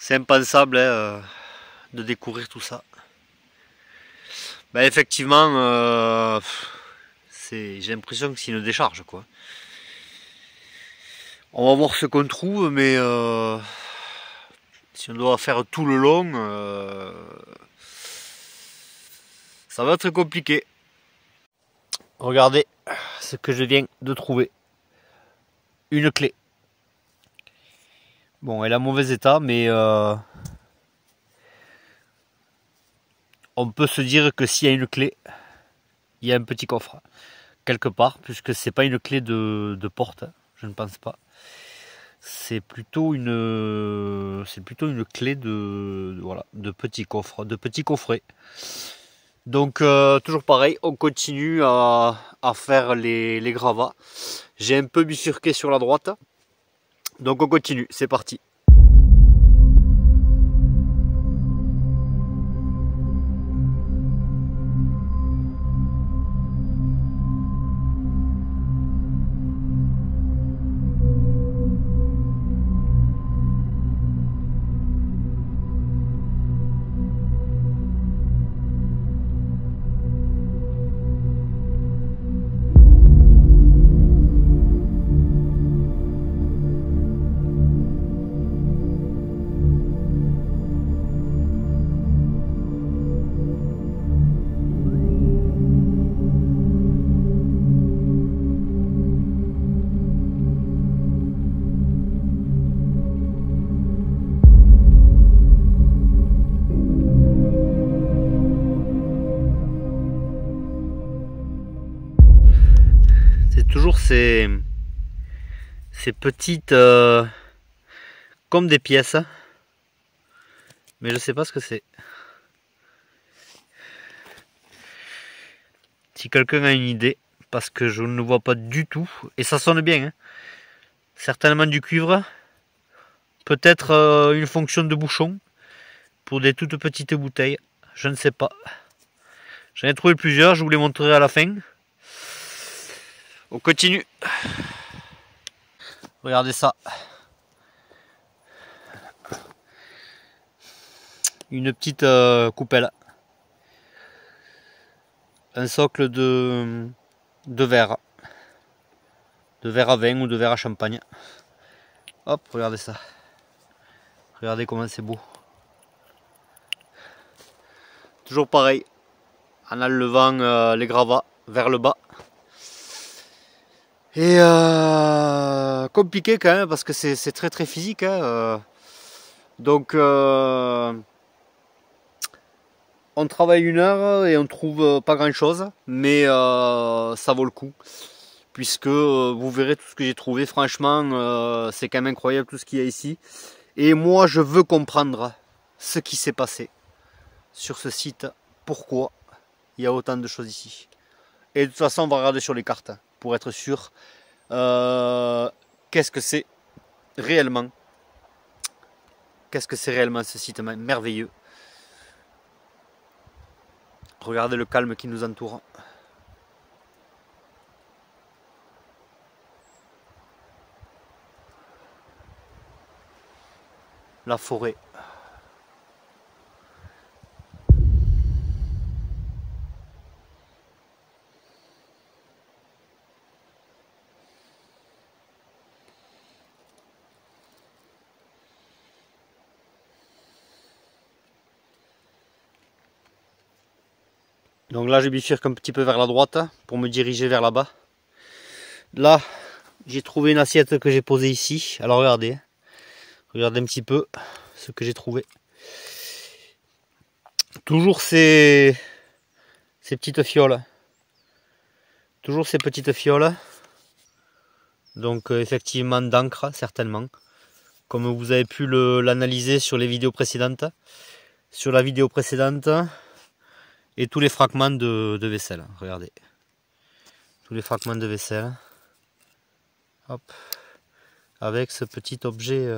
impensable hein, de découvrir tout ça. Bah, effectivement, j'ai l'impression que c'est une décharge, quoi. On va voir ce qu'on trouve, mais si on doit faire tout le long, ça va être compliqué. Regardez ce que je viens de trouver. Une clé. Bon, elle est en mauvais état, mais on peut se dire que s'il y a une clé, il y a un petit coffre quelque part, puisque c'est pas une clé de porte, je ne pense pas. C'est plutôt une clé voilà, de petit coffre, de petit coffret. Donc toujours pareil, on continue à faire les gravats. J'ai un peu bifurqué sur la droite. Donc on continue, c'est parti. C'est toujours ces petites comme des pièces, mais je sais pas ce que c'est. Si quelqu'un a une idée, parce que je ne vois pas du tout, et ça sonne bien, hein. Certainement du cuivre, peut-être une fonction de bouchon pour des toutes petites bouteilles, je ne sais pas. J'en ai trouvé plusieurs, je vous les montrerai à la fin. On continue. Regardez ça. Une petite coupelle. Un socle de verre. De verre à vin ou de verre à champagne. Hop, regardez ça. Regardez comment c'est beau. Toujours pareil. En enlevant les gravats vers le bas. Et compliqué quand même parce que c'est très physique. Hein, donc on travaille 1 heure et on trouve pas grand chose, mais ça vaut le coup. Puisque vous verrez tout ce que j'ai trouvé, franchement c'est quand même incroyable tout ce qu'il y a ici. Et moi je veux comprendre ce qui s'est passé sur ce site, pourquoi il y a autant de choses ici. Et de toute façon on va regarder sur les cartes pour être sûr qu'est-ce que c'est réellement. Qu'est-ce que c'est réellement ce site merveilleux. Regardez le calme qui nous entoure. La forêt. Donc là, je bifurque un petit peu vers la droite pour me diriger vers là-bas. Là, j'ai trouvé une assiette que j'ai posée ici. Alors regardez, regardez un petit peu ce que j'ai trouvé. Toujours ces petites fioles. Toujours ces petites fioles. Donc effectivement d'encre, certainement. Comme vous avez pu l'analyser sur les vidéos précédentes. Sur la vidéo précédente. Et tous les fragments de vaisselle, regardez. Tous les fragments de vaisselle. Hop. Avec ce petit objet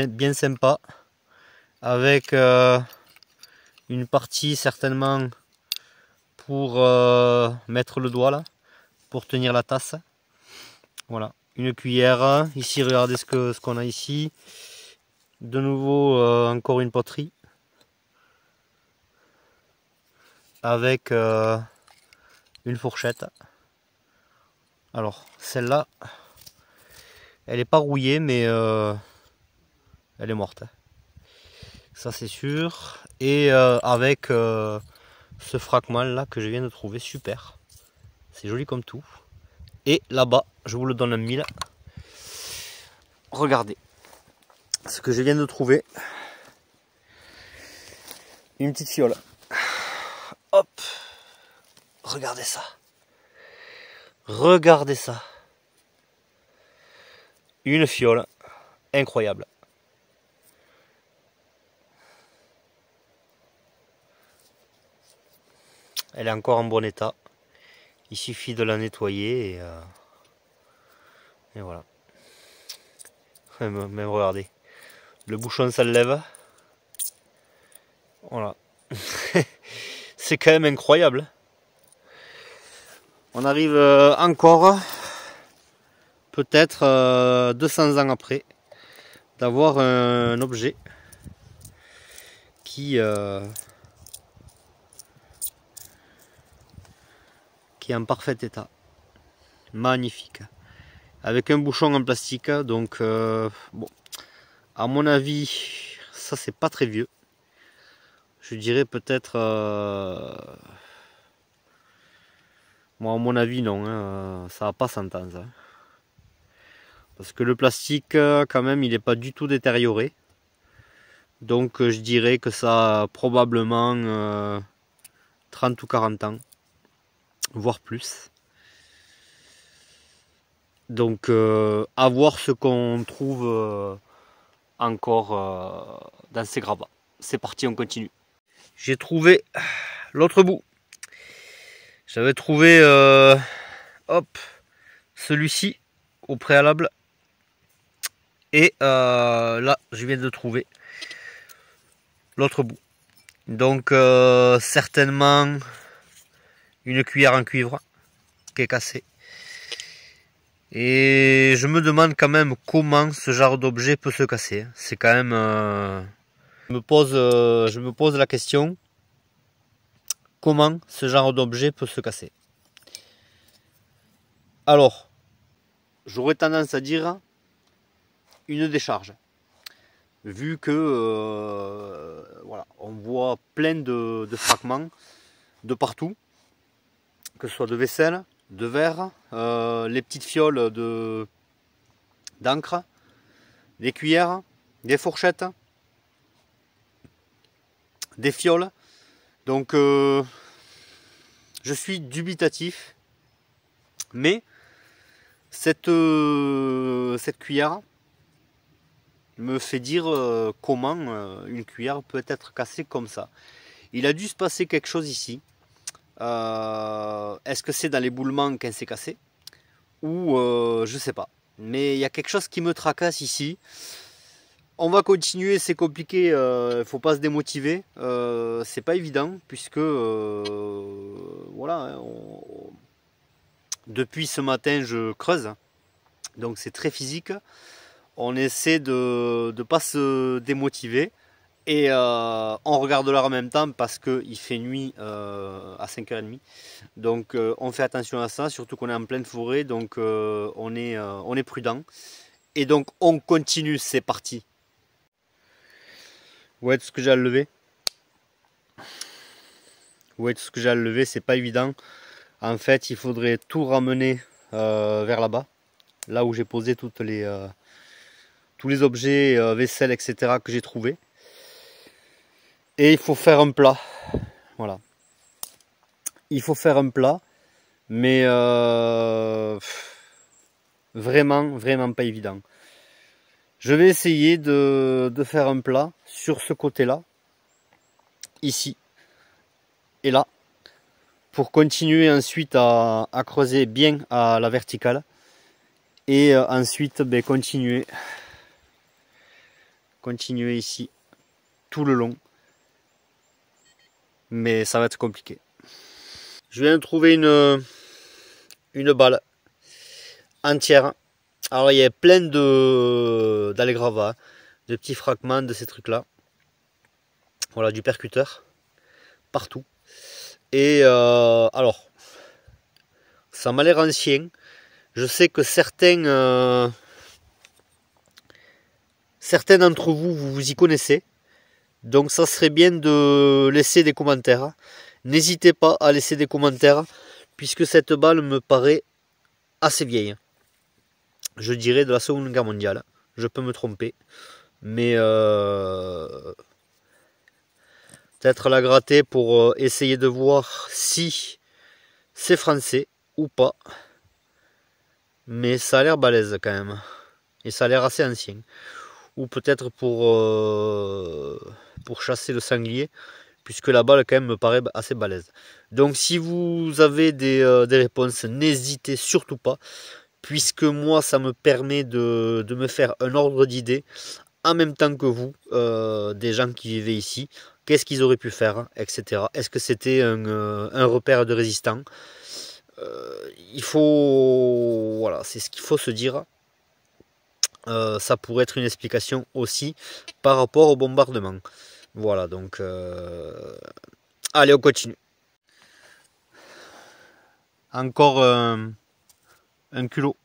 bien sympa. avec une partie certainement pour mettre le doigt là, pour tenir la tasse. Voilà, une cuillère. Ici, regardez ce qu'on a ici. De nouveau, encore une poterie. Avec une fourchette. Alors, celle-là, elle n'est pas rouillée, mais elle est morte. Ça, c'est sûr. Et avec ce fragment là que je viens de trouver, super. C'est joli comme tout. Et là-bas, je vous le donne en mille. Regardez ce que je viens de trouver. Une petite fiole. Hop. Regardez ça. Regardez ça. Une fiole. Incroyable. Elle est encore en bon état. Il suffit de la nettoyer et voilà. Même regardez. Le bouchon ça le lève. Voilà. C'est quand même incroyable. On arrive encore, peut-être 200 ans après, d'avoir un objet qui est en parfait état. Magnifique. Avec un bouchon en plastique. Donc, bon, à mon avis, ça c'est pas très vieux. Je dirais peut-être... Bon, à mon avis, non. Hein, ça va pas s'entendre. Hein. Parce que le plastique, quand même, il n'est pas du tout détérioré. Donc, je dirais que ça a probablement 30 ou 40 ans. Voire plus. Donc, à voir ce qu'on trouve encore dans ces gravats. C'est parti, on continue. J'ai trouvé l'autre bout. J'avais trouvé hop, celui-ci au préalable. Et là, je viens de trouver l'autre bout. Donc, certainement une cuillère en cuivre qui est cassée. Et je me demande quand même comment ce genre d'objet peut se casser. C'est quand même... je me pose la question. Comment ce genre d'objet peut se casser? Alors, j'aurais tendance à dire une décharge. Vu que voilà, on voit plein de fragments de partout. Que ce soit de vaisselle, de verre, les petites fioles d'encre, des cuillères, des fourchettes, des fioles. Donc je suis dubitatif, mais cette cuillère me fait dire comment une cuillère peut être cassée comme ça. Il a dû se passer quelque chose ici. Est-ce que c'est dans l'éboulement qu'elle s'est cassée ou je sais pas, mais il y a quelque chose qui me tracasse ici. On va continuer, c'est compliqué, faut pas se démotiver, c'est pas évident puisque voilà, hein, depuis ce matin je creuse, donc c'est très physique. On essaie de ne pas se démotiver. Et on regarde l'heure en même temps parce qu'il fait nuit à 5h30. Donc on fait attention à ça, surtout qu'on est en pleine forêt, donc on est prudent. Et donc on continue, c'est parti. Ouais, tout ce que j'ai à lever. Ouais, tout ce que j'ai à lever, c'est pas évident. En fait, il faudrait tout ramener vers là-bas, là où j'ai posé tous les objets, vaisselle, etc. que j'ai trouvé. Et il faut faire un plat, voilà. Il faut faire un plat, mais vraiment pas évident. Je vais essayer de faire un plat sur ce côté-là, ici et là, pour continuer ensuite à creuser bien à la verticale. Et ensuite continuer ici tout le long. Mais ça va être compliqué. Je viens de trouver une balle entière. Alors il y a plein d'allégravats, de petits fragments de ces trucs là. Voilà, du percuteur partout. Et alors, ça m'a l'air ancien. Je sais que certains d'entre vous, vous y connaissez. Donc ça serait bien de laisser des commentaires. N'hésitez pas à laisser des commentaires, puisque cette balle me paraît assez vieille. Je dirais de la Seconde Guerre mondiale. Je peux me tromper. Mais peut-être la gratter pour essayer de voir si c'est français ou pas. Mais ça a l'air balèze quand même. Et ça a l'air assez ancien. Ou peut-être pour chasser le sanglier, puisque la balle quand même me paraît assez balèze. Donc si vous avez des réponses, n'hésitez surtout pas, puisque moi ça me permet de me faire un ordre d'idée en même temps que vous, des gens qui vivaient ici, qu'est-ce qu'ils auraient pu faire, etc. Est-ce que c'était un repère de résistants? Il faut, voilà, c'est ce qu'il faut se dire. Ça pourrait être une explication aussi par rapport au bombardement. Voilà, donc allez, on continue. Encore un culot.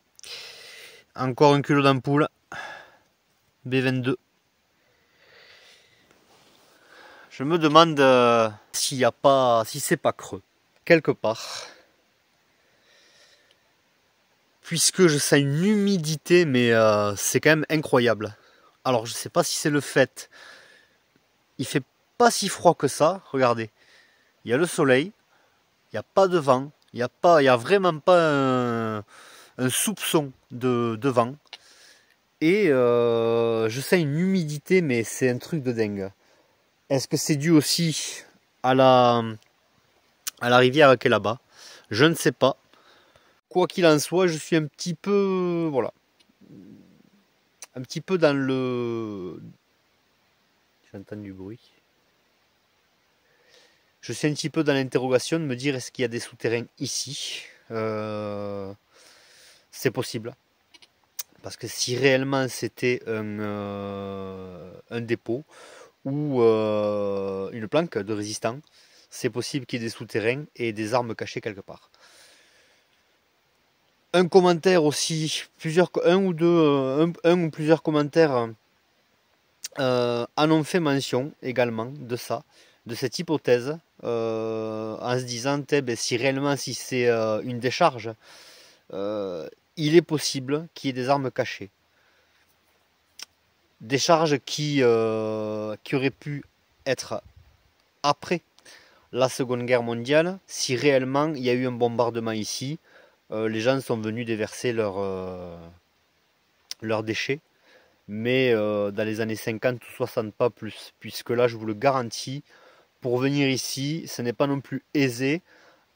Encore un culot d'ampoule. B22. Je me demande s'il y a pas, si c'est pas creux quelque part. Puisque je sens une humidité, mais c'est quand même incroyable. Alors je sais pas si c'est le fait. Il fait pas si froid que ça. Regardez, il y a le soleil, il n'y a pas de vent, il y a vraiment pas un soupçon de vent. Et je sens une humidité, mais c'est un truc de dingue. Est-ce que c'est dû aussi à la rivière qui est là-bas? Je ne sais pas. Quoi qu'il en soit, je suis un petit peu, voilà, un petit peu dans le... J'entends du bruit. Je suis un petit peu dans l'interrogation de me dire, est-ce qu'il y a des souterrains ici? C'est possible. Parce que si réellement c'était un dépôt ou une planque de résistant, c'est possible qu'il y ait des souterrains et des armes cachées quelque part. Un commentaire aussi, un ou plusieurs commentaires en ont fait mention également de ça, de cette hypothèse, en se disant si réellement si c'est une décharge, il est possible qu'il y ait des armes cachées. Des charges qui auraient pu être après la Seconde Guerre mondiale, si réellement il y a eu un bombardement ici, les gens sont venus déverser leurs déchets, mais dans les années 50 ou 60, pas plus, puisque là, je vous le garantis, pour venir ici, ce n'est pas non plus aisé,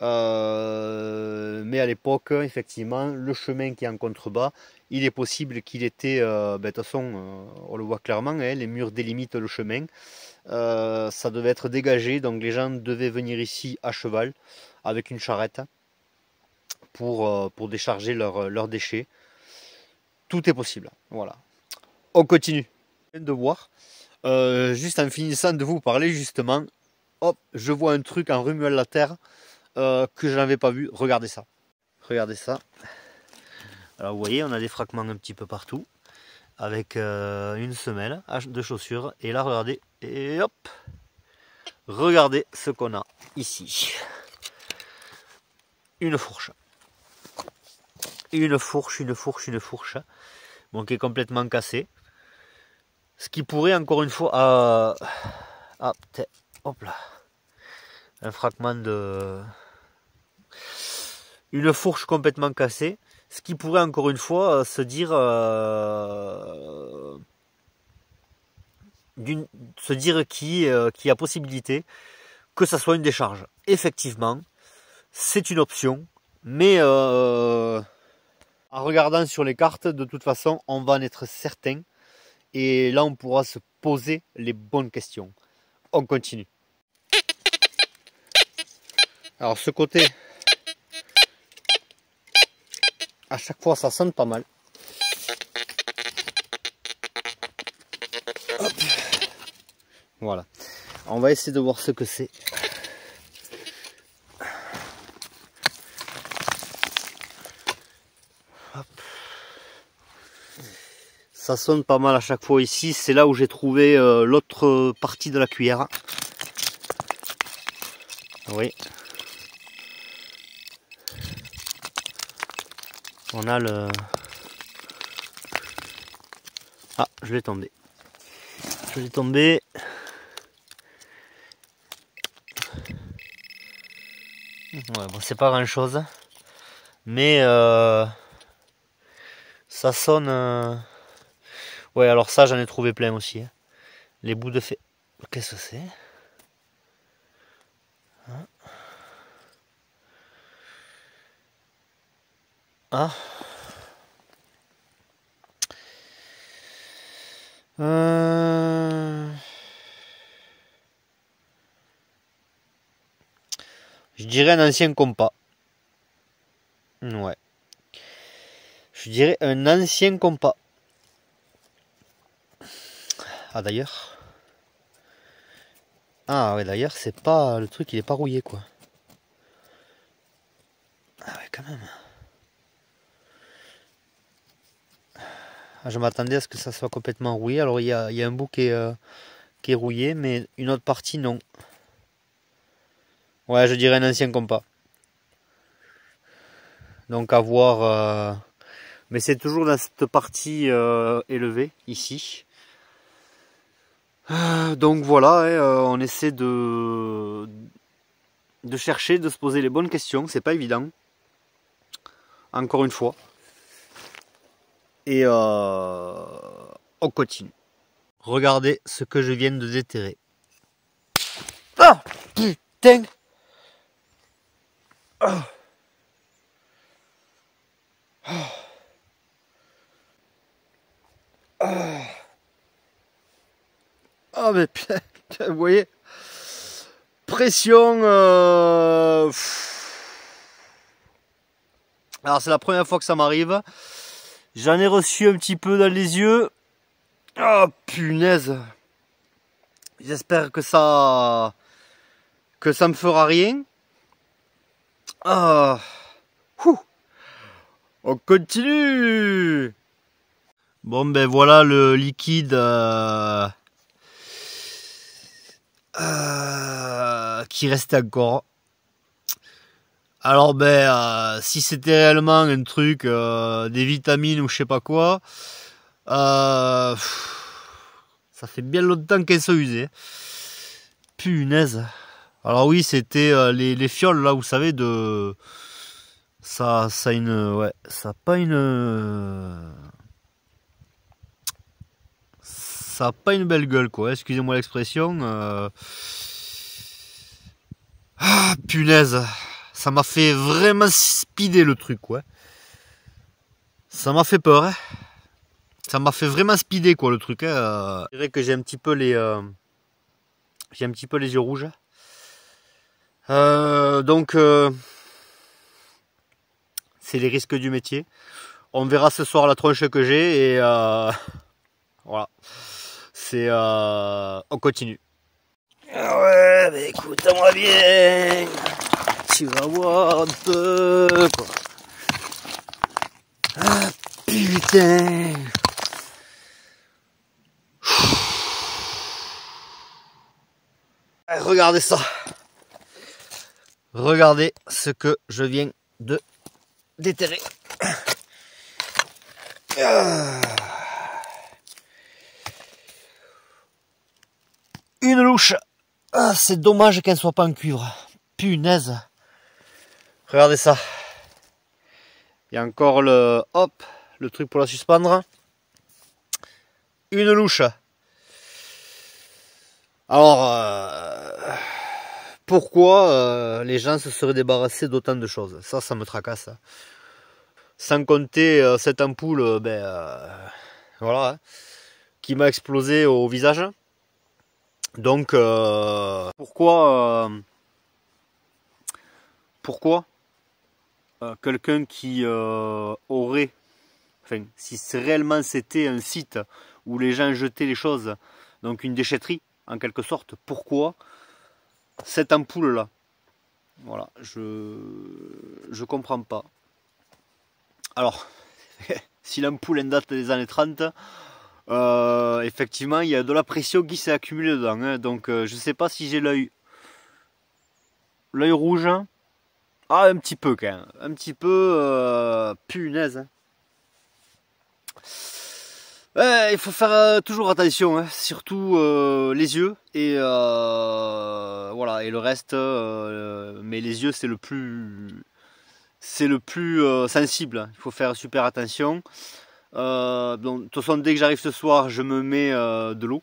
mais à l'époque, effectivement, le chemin qui est en contrebas, il est possible qu'il était, de toute façon, on le voit clairement, hein, les murs délimitent le chemin, ça devait être dégagé, donc les gens devaient venir ici à cheval, avec une charrette, pour décharger leurs déchets. Tout est possible, voilà. On continue. De voir, juste en finissant de vous parler justement, hop, je vois un truc en remuant la terre que je n'avais pas vu. Regardez ça. Regardez ça. Alors vous voyez, on a des fragments un petit peu partout, avec une semelle de chaussures. Et là, regardez, et hop, regardez ce qu'on a ici. Une fourche. Une fourche. Bon, qui est complètement cassée. Ce qui pourrait encore une fois... hop là. Un fragment de... Une fourche complètement cassée. Ce qui pourrait encore une fois se dire... qu'il y a possibilité que ça soit une décharge. Effectivement, c'est une option. Mais en regardant sur les cartes, de toute façon, on va en être certain. Et là, on pourra se poser les bonnes questions. on continue. Alors ce côté, à chaque fois ça sonne pas mal. Hop. Voilà. On va essayer de voir ce que c'est. Ça sonne pas mal à chaque fois ici. C'est là où j'ai trouvé l'autre partie de la cuillère. Oui. On a le... Ah, je l'ai tombé. Je l'ai tombé. Ouais, bon, c'est pas grand chose. Mais ça sonne... Ouais, alors ça, j'en ai trouvé plein aussi. Hein. Les bouts de fer. Qu'est-ce que c'est? Hein? Ah. Je dirais un ancien compas. Ouais. Je dirais un ancien compas. Ah d'ailleurs. Ah ouais, d'ailleurs, c'est pas... Le truc, il est pas rouillé, quoi. Ah ouais, quand même. Ah, je m'attendais à ce que ça soit complètement rouillé. Alors, il y a un bout qui est rouillé, mais une autre partie, non. Ouais, je dirais un ancien compas. Donc, à voir... Mais c'est toujours dans cette partie élevée, ici. Donc voilà, on essaie de chercher, de se poser les bonnes questions, c'est pas évident. Encore une fois. Et on continue. Regardez ce que je viens de déterrer. Ah putain. Ah. Ah. Ah. Ah mais putain, vous voyez, pression. Alors c'est la première fois que ça m'arrive. J'en ai reçu un petit peu dans les yeux. Oh punaise. J'espère que ça me fera rien. Ah. On continue. Bon ben voilà le liquide. Qui restait encore. Alors ben si c'était réellement un truc des vitamines ou je sais pas quoi, ça fait bien longtemps qu'elles sont usées. Punaise. Alors oui, c'était les fioles là, vous savez, de ça a une ouais, ça a pas une ça a pas une belle gueule quoi, excusez-moi l'expression. Ah punaise, ça m'a fait vraiment speeder le truc quoi. Ça m'a fait peur. Hein. Ça m'a fait vraiment speeder quoi le truc. Hein. Je dirais que j'ai un petit peu les yeux rouges. Donc c'est les risques du métier. On verra ce soir la tronche que j'ai et voilà. C'est on continue. Ah ouais, bah écoute-moi bien. Tu vas voir un peu quoi. Ah putain. Regardez ça. Regardez ce que je viens de déterrer. Une louche. Ah, c'est dommage qu'elle ne soit pas en cuivre. Punaise. Regardez ça. Il y a encore le hop, le truc pour la suspendre. Une louche. Alors, pourquoi les gens se seraient débarrassés d'autant de choses? Ça me tracasse. Sans compter cette ampoule, voilà, qui m'a explosé au visage. Donc pourquoi quelqu'un qui aurait, enfin si réellement c'était un site où les gens jetaient les choses, donc une déchetterie en quelque sorte, pourquoi cette ampoule là? Voilà, je comprends pas. Alors, si l'ampoule elle date des années 30, effectivement il y a de la pression qui s'est accumulée dedans, hein, donc je sais pas si j'ai l'œil rouge. Ah, un petit peu quand même, un petit peu, punaise, hein. Ouais, il faut faire toujours attention, hein, surtout les yeux et voilà, et le reste, mais les yeux c'est le plus sensible. Il faut faire super attention. Donc, de toute façon, dès que j'arrive ce soir, je me mets de l'eau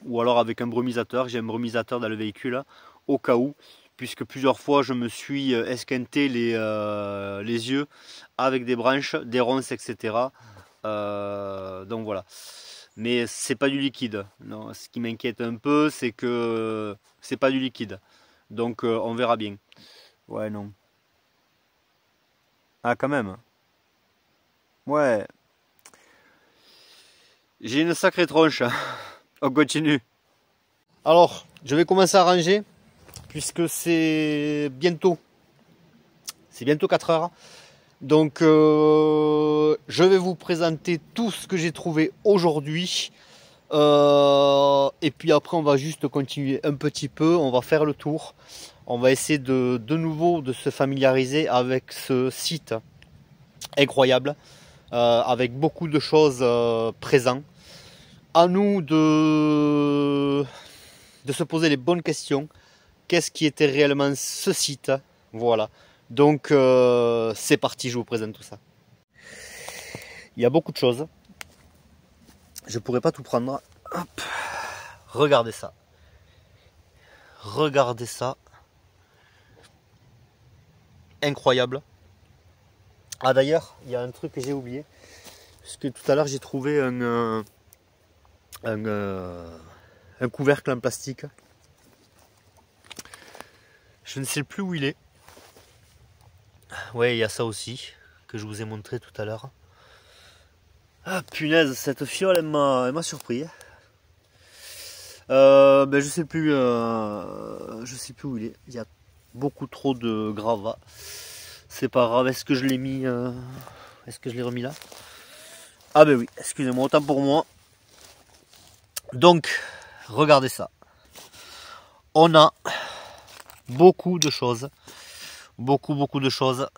ou alors avec un brumisateur. J'ai un brumisateur dans le véhicule là, au cas où, puisque plusieurs fois je me suis esquinté les yeux avec des branches, des ronces, etc. Donc voilà. Mais c'est pas du liquide. Non, ce qui m'inquiète un peu, c'est que c'est pas du liquide. Donc on verra bien. Ouais, non. Ah, quand même. Ouais. J'ai une sacrée tronche. On continue. Alors, je vais commencer à ranger, puisque c'est bientôt 4 heures. Donc je vais vous présenter tout ce que j'ai trouvé aujourd'hui. Et puis après on va juste continuer un petit peu, on va faire le tour. On va essayer de nouveau de se familiariser avec ce site incroyable, avec beaucoup de choses présentes. À nous de se poser les bonnes questions. Qu'est-ce qui était réellement ce site? Voilà. Donc c'est parti, je vous présente tout ça. Il y a beaucoup de choses. Je pourrais pas tout prendre. Hop. Regardez ça. Regardez ça. Incroyable. Ah d'ailleurs, il y a un truc que j'ai oublié. Parce que tout à l'heure j'ai trouvé un couvercle en plastique. Je ne sais plus où il est. Ouais, il y a ça aussi, que je vous ai montré tout à l'heure. Ah punaise, cette fiole elle m'a surpris. Ben je sais plus où il est. Il y a beaucoup trop de gravats. C'est pas grave. Est-ce que je l'ai mis est-ce que je l'ai remis là? Ah ben oui, excusez-moi, autant pour moi. Donc, regardez ça. On a beaucoup de choses. Beaucoup de choses.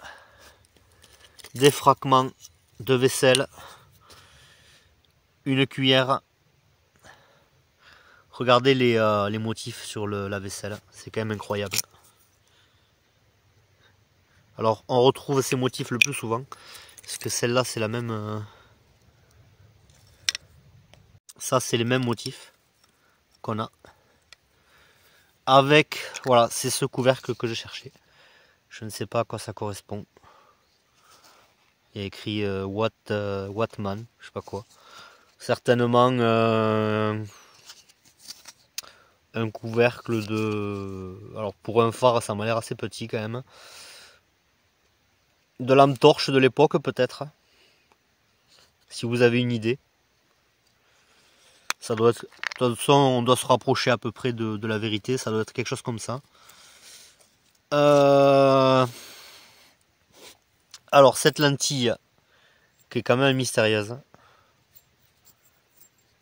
Des fragments de vaisselle. Une cuillère. Regardez les motifs sur la vaisselle. C'est quand même incroyable. Alors, on retrouve ces motifs le plus souvent. Parce que celle-là, c'est la même... Ça, c'est les mêmes motifs qu'on a. Avec, voilà, c'est ce couvercle que je cherchais. Je ne sais pas à quoi ça correspond. Il y a écrit Watman, je sais pas quoi. Certainement un couvercle de... Alors pour un phare, ça m'a l'air assez petit quand même. De lampe torche de l'époque peut-être. Si vous avez une idée. Ça doit être... De toute façon, on doit se rapprocher à peu près de la vérité. Ça doit être quelque chose comme ça. Alors cette lentille qui est quand même mystérieuse.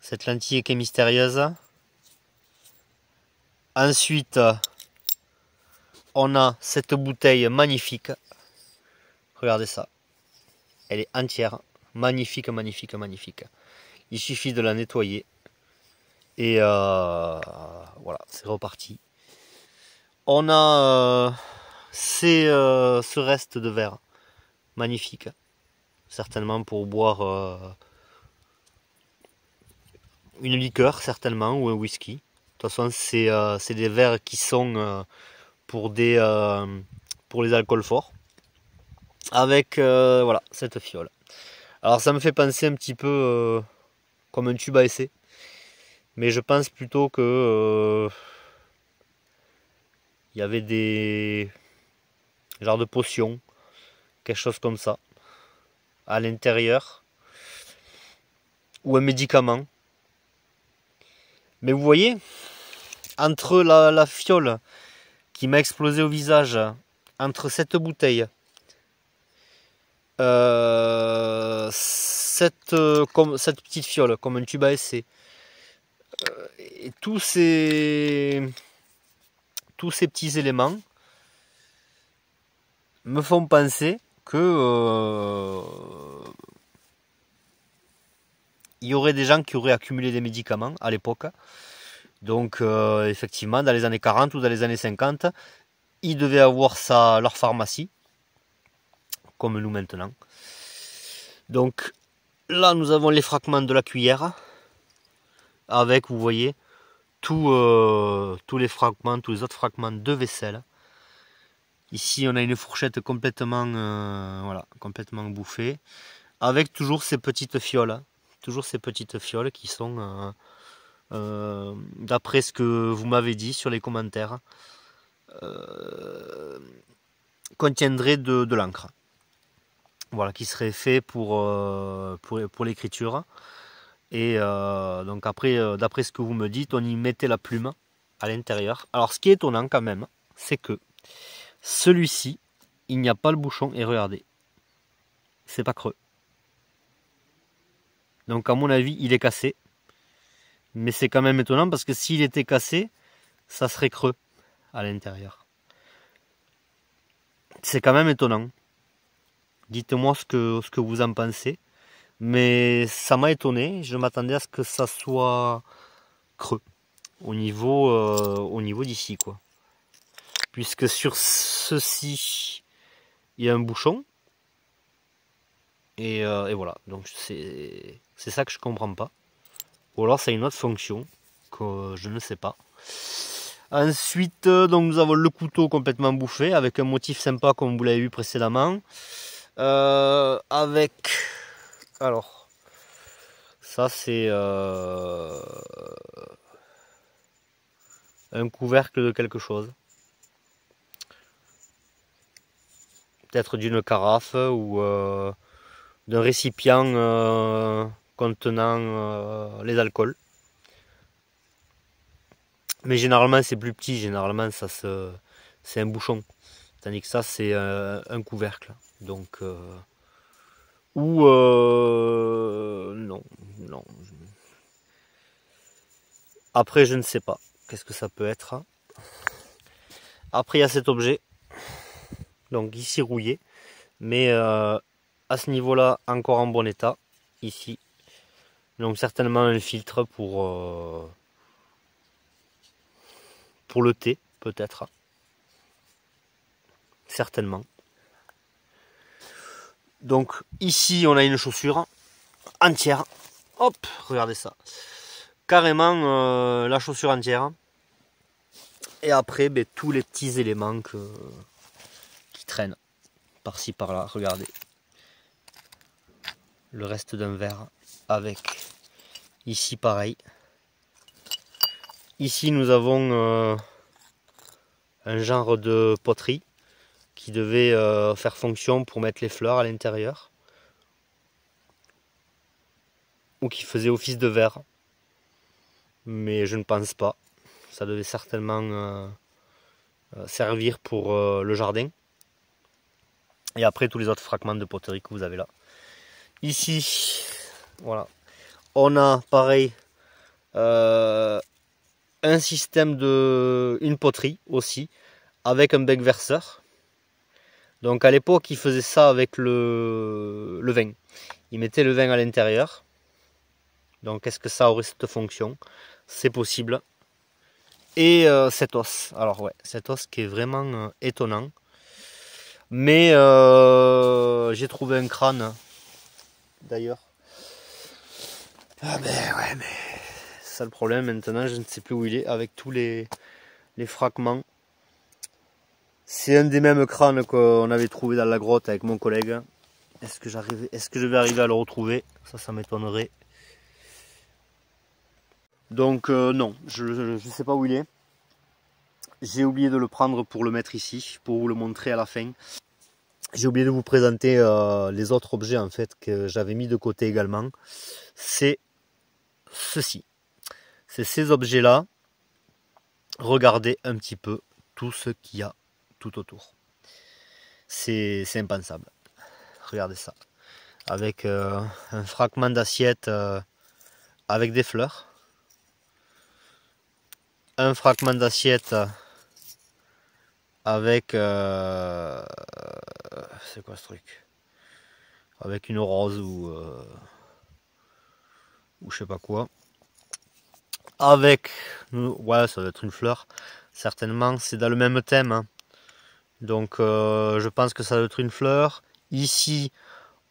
Cette lentille qui est mystérieuse. Ensuite, on a cette bouteille magnifique. Regardez ça. Elle est entière. Magnifique, magnifique, magnifique. Il suffit de la nettoyer. Et voilà, c'est reparti. On a ce reste de verre. Magnifique. Certainement pour boire une liqueur, certainement, ou un whisky. De toute façon, c'est des verres qui sont pour les alcools forts. Avec voilà, cette fiole. Alors ça me fait penser un petit peu comme un tube à essai. Mais je pense plutôt que il y avait des genres de potions, quelque chose comme ça, à l'intérieur, ou un médicament. Mais vous voyez, entre la fiole qui m'a explosé au visage, entre cette bouteille, cette petite fiole, comme un tube à essai, et tous ces petits éléments me font penser que il y aurait des gens qui auraient accumulé des médicaments à l'époque. Donc effectivement, dans les années 40 ou dans les années 50, ils devaient avoir ça, leur pharmacie, comme nous maintenant. Donc là, nous avons les fragments de la cuillère, avec, vous voyez, tous les fragments, tous les autres fragments de vaisselle. Ici, on a une fourchette complètement, voilà, complètement bouffée, avec toujours ces petites fioles, qui sont, d'après ce que vous m'avez dit sur les commentaires, contiendraient de l'encre. Voilà, qui serait fait pour l'écriture. Et donc après, d'après ce que vous me dites, on y mettait la plume à l'intérieur. Alors ce qui est étonnant quand même, c'est que celui-ci, il n'y a pas le bouchon, et regardez, c'est pas creux. Donc à mon avis, il est cassé. Mais c'est quand même étonnant parce que s'il était cassé, ça serait creux à l'intérieur. C'est quand même étonnant. Dites-moi ce que vous en pensez. Mais ça m'a étonné. Je m'attendais à ce que ça soit creux au niveau d'ici, quoi. Puisque sur ceci, il y a un bouchon. Et voilà. Donc c'est ça que je comprends pas. Ou alors c'est une autre fonction que je ne sais pas. Ensuite, donc nous avons le couteau complètement bouffé avec un motif sympa comme vous l'avez vu précédemment. Avec, alors, ça c'est un couvercle de quelque chose. Peut-être d'une carafe ou d'un récipient contenant les alcools. Mais généralement c'est plus petit, généralement c'est un bouchon. Tandis que ça c'est un couvercle. Donc non. Après je ne sais pas. Qu'est-ce que ça peut être? Après il y a cet objet. Donc ici rouillé. Mais à ce niveau-là encore en bon état. Ici. Donc certainement un filtre pour le thé, peut-être. Certainement. Donc ici on a une chaussure entière. Hop, regardez ça. Carrément la chaussure entière. Et après tous les petits éléments qui traînent par-ci par-là. Regardez. Le reste d'un verre avec ici pareil. Ici nous avons un genre de poterie qui devait faire fonction pour mettre les fleurs à l'intérieur. Ou qui faisait office de verre. Mais je ne pense pas. Ça devait certainement servir pour le jardin. Et après tous les autres fragments de poterie que vous avez là. Ici, voilà. On a pareil un système une poterie aussi, avec un bec verseur. Donc à l'époque, ils faisaient ça avec le vin. Ils mettaient le vin à l'intérieur. Donc est-ce que ça aurait cette fonction? C'est possible. Et cet os. Alors ouais, cet os qui est vraiment étonnant. Mais j'ai trouvé un crâne, d'ailleurs. Ah ben ouais, mais c'est ça le problème maintenant, je ne sais plus où il est, avec tous les fragments. C'est un des mêmes crânes qu'on avait trouvé dans la grotte avec mon collègue. Est-ce que je vais arriver à le retrouver? Ça m'étonnerait. Donc non, je ne sais pas où il est. J'ai oublié de le prendre pour le mettre ici, pour vous le montrer à la fin. J'ai oublié de vous présenter les autres objets en fait que j'avais mis de côté également. C'est ceci. C'est ces objets-là. Regardez un petit peu tout ce qu'il y a tout autour. C'est impensable. Regardez ça. Avec un fragment d'assiette avec des fleurs. Un fragment d'assiette avec... c'est quoi ce truc? Avec une rose ou je sais pas quoi. Avec... Ouais, ça doit être une fleur. Certainement, c'est dans le même thème. Hein. Donc je pense que ça doit être une fleur. Ici,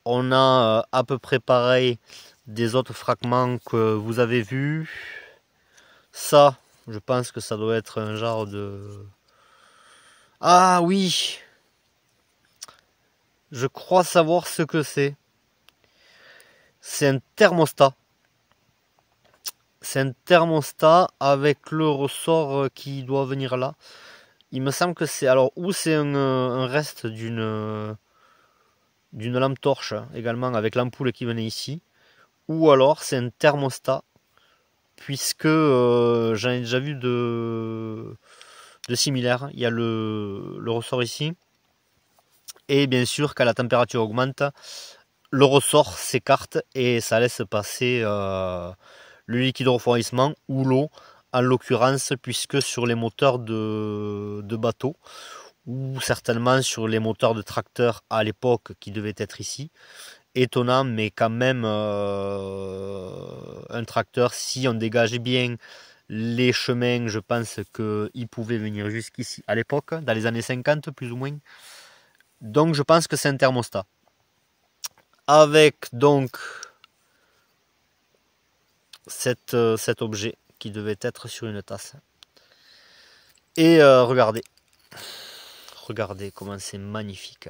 on a à peu près pareil des autres fragments que vous avez vus. Ça, je pense que ça doit être un genre de... Ah oui! Je crois savoir ce que c'est. C'est un thermostat. C'est un thermostat avec le ressort qui doit venir là. Il me semble que c'est... Alors, ou c'est un reste d'une lampe torche également avec l'ampoule qui venait ici. Ou alors c'est un thermostat. Puisque j'en ai déjà vu de similaires. Il y a le ressort ici. Et bien sûr, quand la température augmente, le ressort s'écarte et ça laisse passer le liquide de refroidissement ou l'eau, en l'occurrence, puisque sur les moteurs de bateau, ou certainement sur les moteurs de tracteurs à l'époque qui devaient être ici, étonnant, mais quand même un tracteur, si on dégageait bien les chemins, je pense qu'il pouvait venir jusqu'ici à l'époque, dans les années 50 plus ou moins. Donc je pense que c'est un thermostat. Avec donc cet objet qui devait être sur une tasse. Et regardez comment c'est magnifique.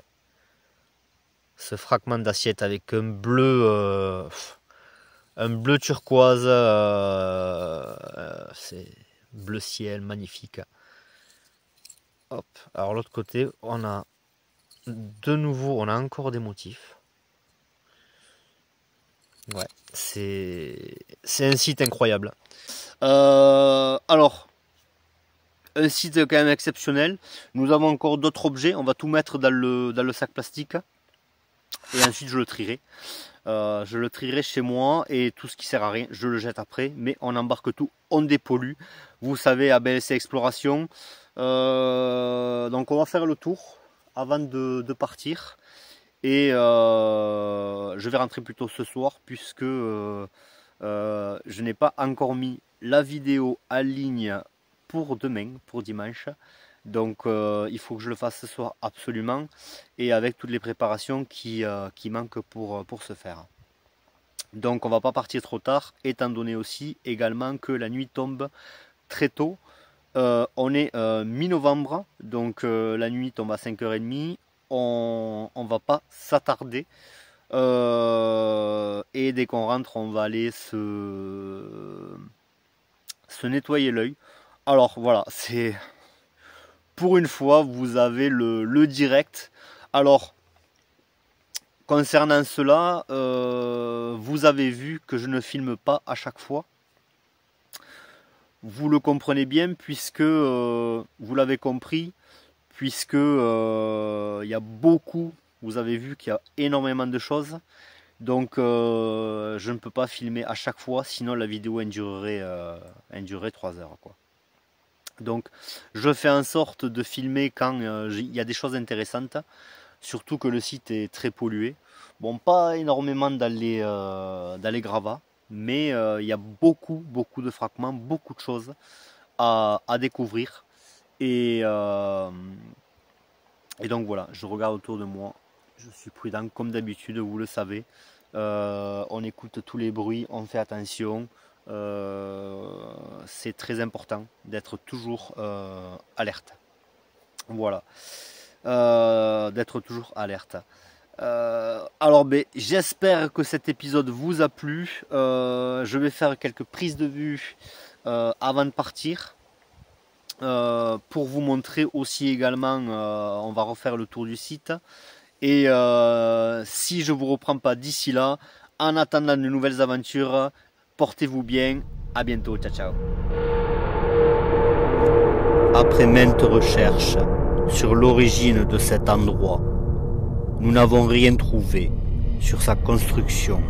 Ce fragment d'assiette avec un bleu turquoise, c'est bleu ciel, magnifique. Hop. Alors l'autre côté, on a de nouveau, on a encore des motifs. Ouais, c'est un site incroyable. Alors, un site quand même exceptionnel. Nous avons encore d'autres objets. On va tout mettre dans le sac plastique. Et ensuite, je le trierai. Je le trierai chez moi et tout ce qui sert à rien, je le jette après. Mais on embarque tout, on dépollue. Vous savez, à BLC Exploration. Donc, on va faire le tour avant de partir. Et je vais rentrer plutôt ce soir puisque je n'ai pas encore mis la vidéo en ligne pour demain, pour dimanche. Donc il faut que je le fasse ce soir absolument. Et avec toutes les préparations qui manquent pour ce faire. Donc on va pas partir trop tard, étant donné aussi également que la nuit tombe très tôt. On est mi-novembre, donc la nuit tombe à 5h30. On va pas s'attarder. Et dès qu'on rentre, on va aller se nettoyer l'œil. Alors voilà, c'est pour une fois, vous avez le direct. Alors, concernant cela, vous avez vu que je ne filme pas à chaque fois. Vous le comprenez bien puisque vous l'avez compris. Puisque il y a beaucoup, vous avez vu qu'il y a énormément de choses, donc je ne peux pas filmer à chaque fois, sinon la vidéo endurerait 3 heures quoi. Donc je fais en sorte de filmer quand il y a des choses intéressantes, surtout que le site est très pollué. Bon, pas énormément dans les gravats, mais il y a beaucoup de fragments, beaucoup de choses à découvrir. Et donc voilà, je regarde autour de moi, je suis prudent comme d'habitude, vous le savez. On écoute tous les bruits, on fait attention. C'est très important d'être toujours alerte. Voilà, d'être toujours alerte. Alors j'espère que cet épisode vous a plu. Je vais faire quelques prises de vue avant de partir. Pour vous montrer aussi également, on va refaire le tour du site. Et si je ne vous reprends pas d'ici là, en attendant de nouvelles aventures, portez-vous bien. À bientôt. Ciao, ciao. Après maintes recherches sur l'origine de cet endroit, nous n'avons rien trouvé sur sa construction,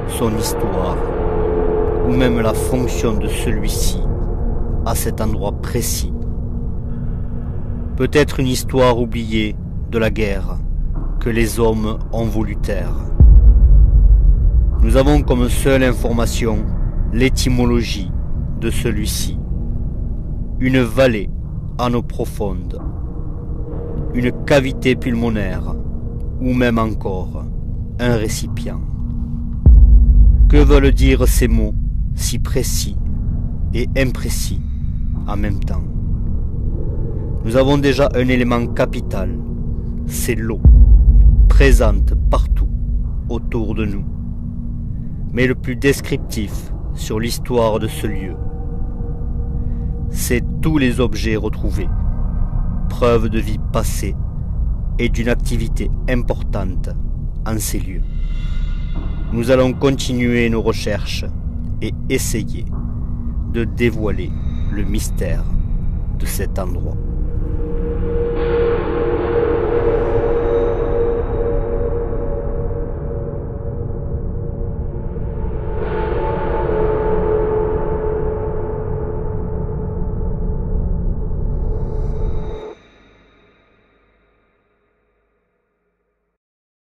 son histoire, ou même la fonction de celui-ci à cet endroit précis. Peut-être une histoire oubliée de la guerre que les hommes ont voulu taire. Nous avons comme seule information l'étymologie de celui-ci. Une vallée en eau profonde, une cavité pulmonaire, ou même encore un récipient. Que veulent dire ces mots si précis et imprécis en même temps? Nous avons déjà un élément capital, c'est l'eau, présente partout autour de nous. Mais le plus descriptif sur l'histoire de ce lieu, c'est tous les objets retrouvés, preuve de vie passée et d'une activité importante en ces lieux. Nous allons continuer nos recherches et essayer de dévoiler le mystère de cet endroit.